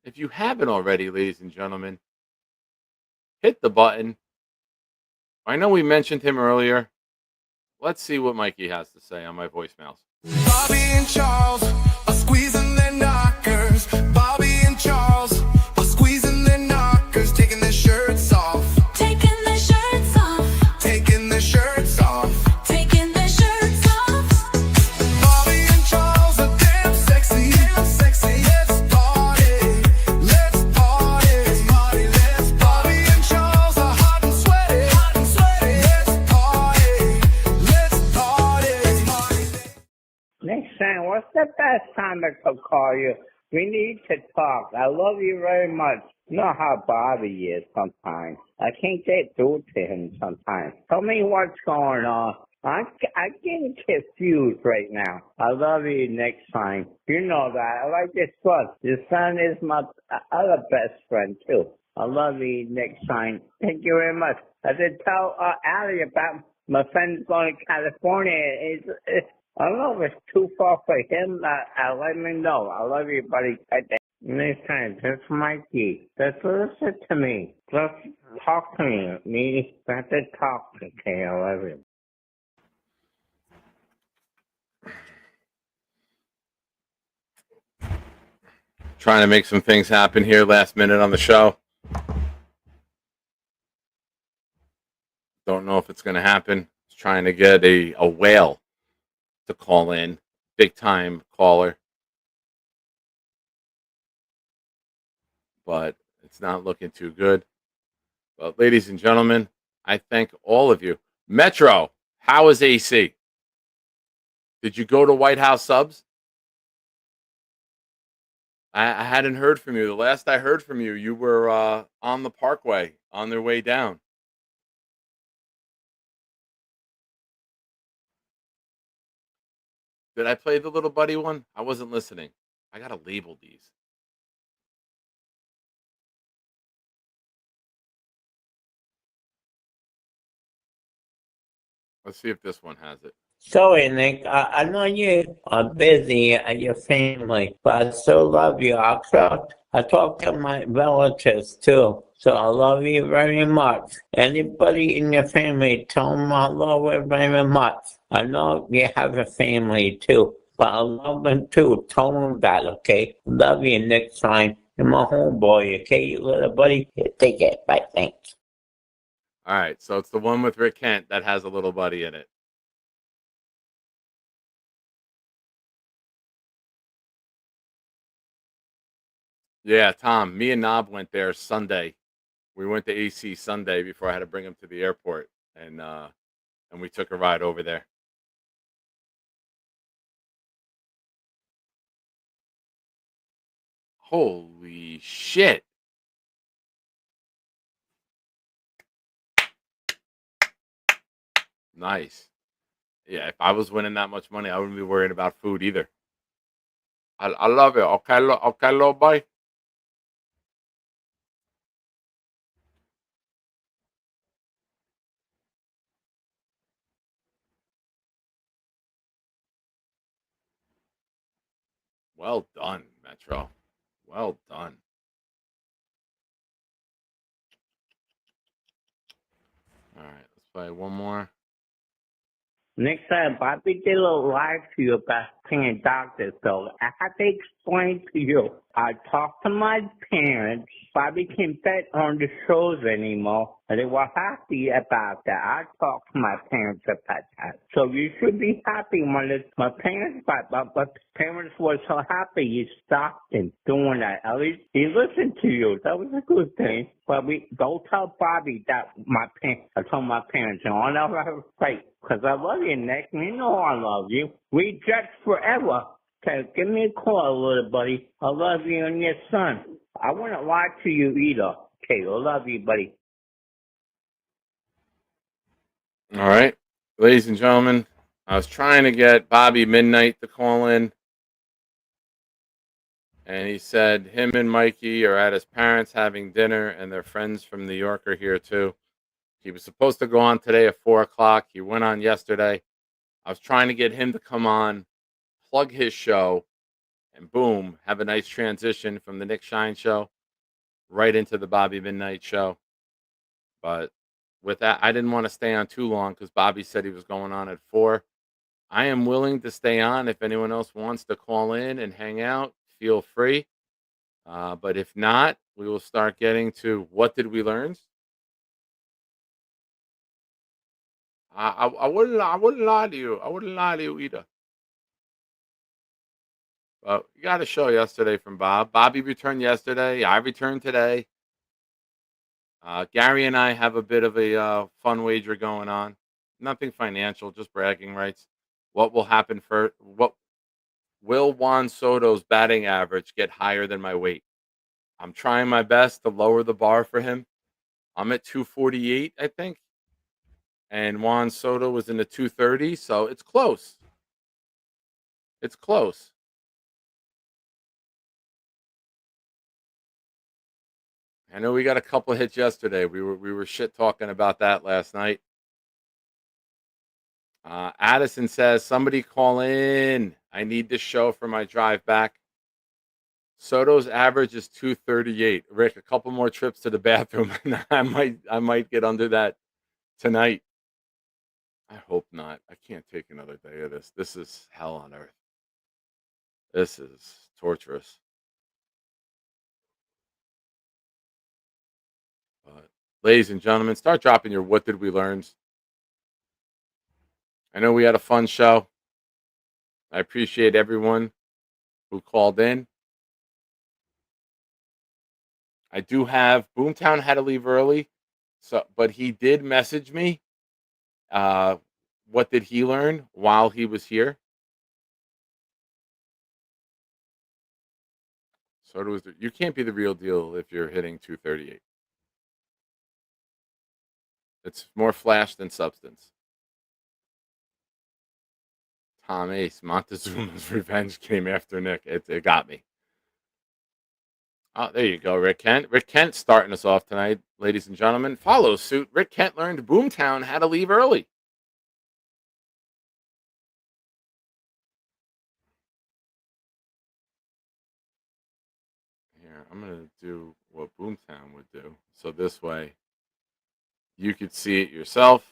If you haven't already, ladies and gentlemen, hit the button. I know we mentioned him earlier. Let's see what Mikey has to say on my voicemails. Bobby and Charles are squeezing their knockers. Bobby and Charles are squeezing their knockers, taking their shirts off. Taking their shirts off. Taking their shirts off. Taking their shirts off. Bobby and Charles are damn sexy. Damn sexy. Let's party. Let's party. Let's party. Let's Bobby and Charles are hot and sweaty. Hot and sweaty. Let's party. Let's party. Let's party. Next time, what's the best time I could call you? We need to talk. I love you very much. You know how Bobby is sometimes. I can't get through to him sometimes. Tell me what's going on. I'm getting confused right now. I love you next time. You know that. I like your son. Your son is my other best friend, too. I love you next time. Thank you very much. I did tell Allie about my friend's going to California. I don't know if it's too far for him. Let me know. I love you, buddy. Next time, just Mikey. Just listen to me. Just talk to me. Me, have to talk. Okay, I love you. Trying to make some things happen here last minute on the show. Don't know if it's going to happen. Trying to get a whale to call in. Big time caller. But It's not looking too good. But, ladies and gentlemen, I thank all of you. Metro, how is AC? Did you go to White House Subs? I hadn't heard from you. The last I heard from you, you were on the Parkway on their way down. Did I play the little buddy one? I wasn't listening. I gotta label these. Let's see if this one has it. Sorry, Nick. I know you are busy at your family, but I still love you. I talk to my relatives too, so I love you very much. Anybody in your family, tell them I love you very much. I know you have a family too, but I love them too. Tell them that, okay? Love you, Nick Stein. You're my homeboy, okay, you little buddy? Here, take it. Bye, thanks. All right, so it's the one with Rick Kent that has a little buddy in it. Yeah, Tom, me and Nob went there Sunday. We went to AC Sunday before I had to bring him to the airport, and we took a ride over there. Holy shit. Nice. Yeah, if I was winning that much money, I wouldn't be worried about food either. I love it. Okay, okay, little boy. Well done, Metro. Well done. All right, let's play one more. Next time, Bobby did a live to you about paying doctors, so I have to explain to you. I talked to my parents. Bobby can't bet on the shows anymore, and they were happy about that. I talked to my parents about that. So you should be happy when my parents, but parents were so happy you stopped him doing that. At least he listened to you. That was a good thing. But don't tell Bobby that I told my parents, and I'll never have a fight. Because I love you, Nick. You know I love you. We Jets forever. Okay, give me a call, little buddy. I love you and your son. I wouldn't lie to you either. Okay, I love you, buddy. All right, ladies and gentlemen, I was trying to get Bobby Midnight to call in, and he said him and Mikey are at his parents having dinner, and their friends from New York are here too. He was supposed to go on today at 4 o'clock. He went on yesterday. I was trying to get him to come on, plug his show, and boom, have a nice transition from the Nick Shine show right into the Bobby Midnight show. But with that, I didn't want to stay on too long because Bobby said he was going on at 4. I am willing to stay on. If anyone else wants to call in and hang out, feel free. But if not, we will start getting to what did we learn. I wouldn't lie to you. I wouldn't lie to you either. But you got a show yesterday from Bob. Bobby returned yesterday. I returned today. Gary and I have a bit of a fun wager going on. Nothing financial, just bragging rights. What will happen for what will Juan Soto's batting average get higher than my weight? I'm trying my best to lower the bar for him. I'm at 248, I think. And Juan Soto was in the 230, so it's close. It's close. I know we got a couple of hits yesterday. We were shit talking about that last night. Addison says, somebody call in. I need this show for my drive back. Soto's average is 238. Rick, a couple more trips to the bathroom, and I might get under that tonight. I hope not. I can't take another day of this. This is hell on earth. This is torturous. But, ladies and gentlemen, start dropping your what did we learns. I know we had a fun show. I appreciate everyone who called in. I do have Boomtown had to leave early, so but he did message me. Uh, what did he learn while he was here? So does you can't be the real deal if you're hitting 238. It's more flash than substance. Tom Ace, Montezuma's revenge came after Nick. It got me. Oh, there you go, Rick Kent. Rick Kent starting us off tonight, ladies and gentlemen. Follow suit. Rick Kent learned Boomtown had to leave early. Here, I'm going to do what Boomtown would do. So this way you could see it yourself.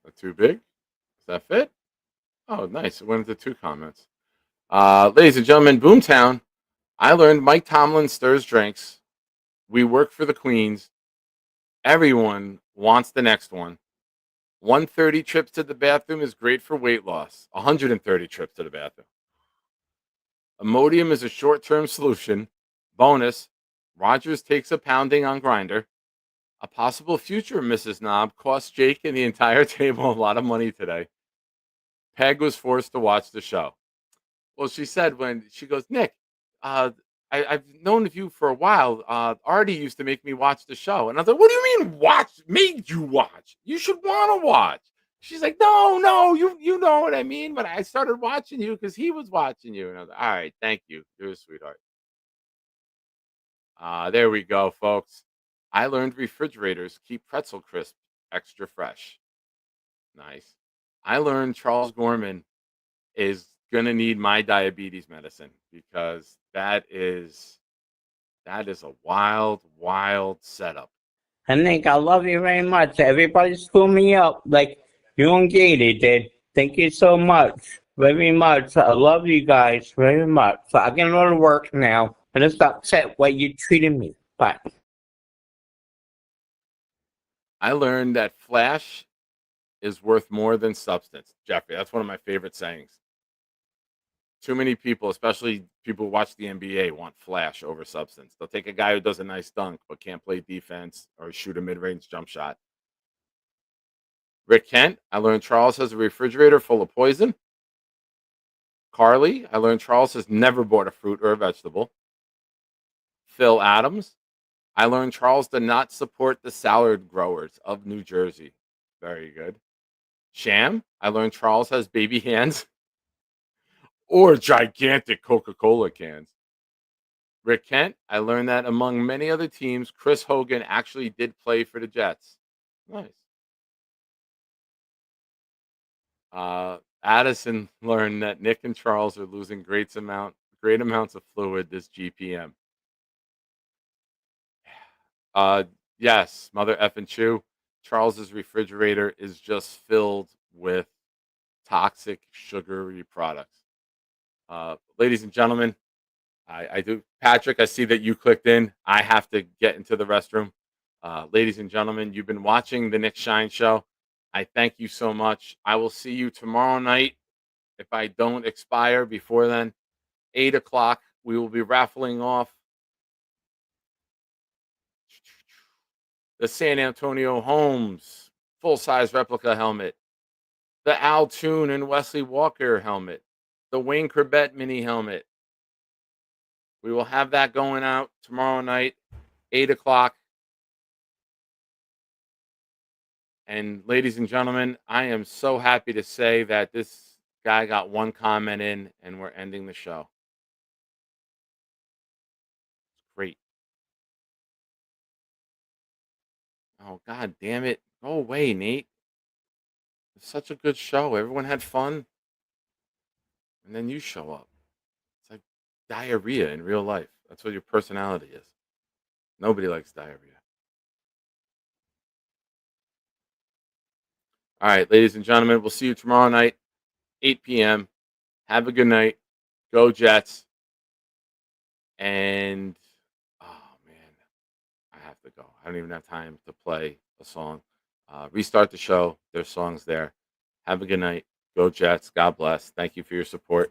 That too big? Does that fit? Oh, nice. It went into 2 comments. Ladies and gentlemen, Boomtown. I learned Mike Tomlin stirs drinks. We work for the Queens. Everyone wants the next one. 130 trips to the bathroom is great for weight loss. 130 trips to the bathroom. Imodium is a short-term solution. Bonus, Rodgers takes a pounding on Grinder. A possible future Mrs. Knob cost Jake and the entire table a lot of money today. Peg was forced to watch the show. Well, she said when she goes, Nick, I've known of you for a while. Artie used to make me watch the show. And I was like, what do you mean watch? Made you watch? You should want to watch. She's like, no, you know what I mean. But I started watching you because he was watching you. And I was like, all right, thank you. You're a sweetheart. There we go, folks. I learned refrigerators keep pretzel crisp extra fresh. Nice. I learned Charles Gorman is going to need my diabetes medicine because that is a wild setup. And Nick, I love you very much. Everybody screw me up like you and Katie did. Thank you so much. Very much. I love you guys very much. So I can go to work now. And it's upset way you treated me. Bye. I learned that flash is worth more than substance. Jeffrey, that's one of my favorite sayings. Too many people, especially people who watch the NBA, want flash over substance. They'll take a guy who does a nice dunk but can't play defense or shoot a mid-range jump shot. Rick Kent, I learned Charles has a refrigerator full of poison. Carly, I learned Charles has never bought a fruit or a vegetable. Phil Adams, I learned Charles did not support the salad growers of New Jersey. Very good. Sham, I learned Charles has baby hands or gigantic Coca-Cola cans. Rick Kent, I learned that among many other teams, Chris Hogan actually did play for the Jets. Nice. Addison learned that Nick and Charles are losing great amounts of fluid this GPM. Yes, mother effing chew. Charles's refrigerator is just filled with toxic sugary products. Ladies and gentlemen, I do. Patrick, I see that you clicked in. I have to get into the restroom. Ladies and gentlemen, you've been watching the Nick Shine Show. I thank you so much. I will see you tomorrow night. If I don't expire before then, 8 o'clock, we will be raffling off the San Antonio Holmes full-size replica helmet, the Al Toon and Wesley Walker helmet, the Wayne Corbett mini helmet. We will have that going out tomorrow night, 8 o'clock. And ladies and gentlemen, I am so happy to say that this guy got one comment in and we're ending the show. It's great. Oh, God damn it. Go away, Nate. It's such a good show. Everyone had fun. And then you show up. It's like diarrhea in real life. That's what your personality is. Nobody likes diarrhea. All right, ladies and gentlemen, we'll see you tomorrow night, 8 p.m. Have a good night. Go Jets. And, oh, man, I have to go. I don't even have time to play a song. Restart the show. There's songs there. Have a good night. Go Jets. God bless. Thank you for your support.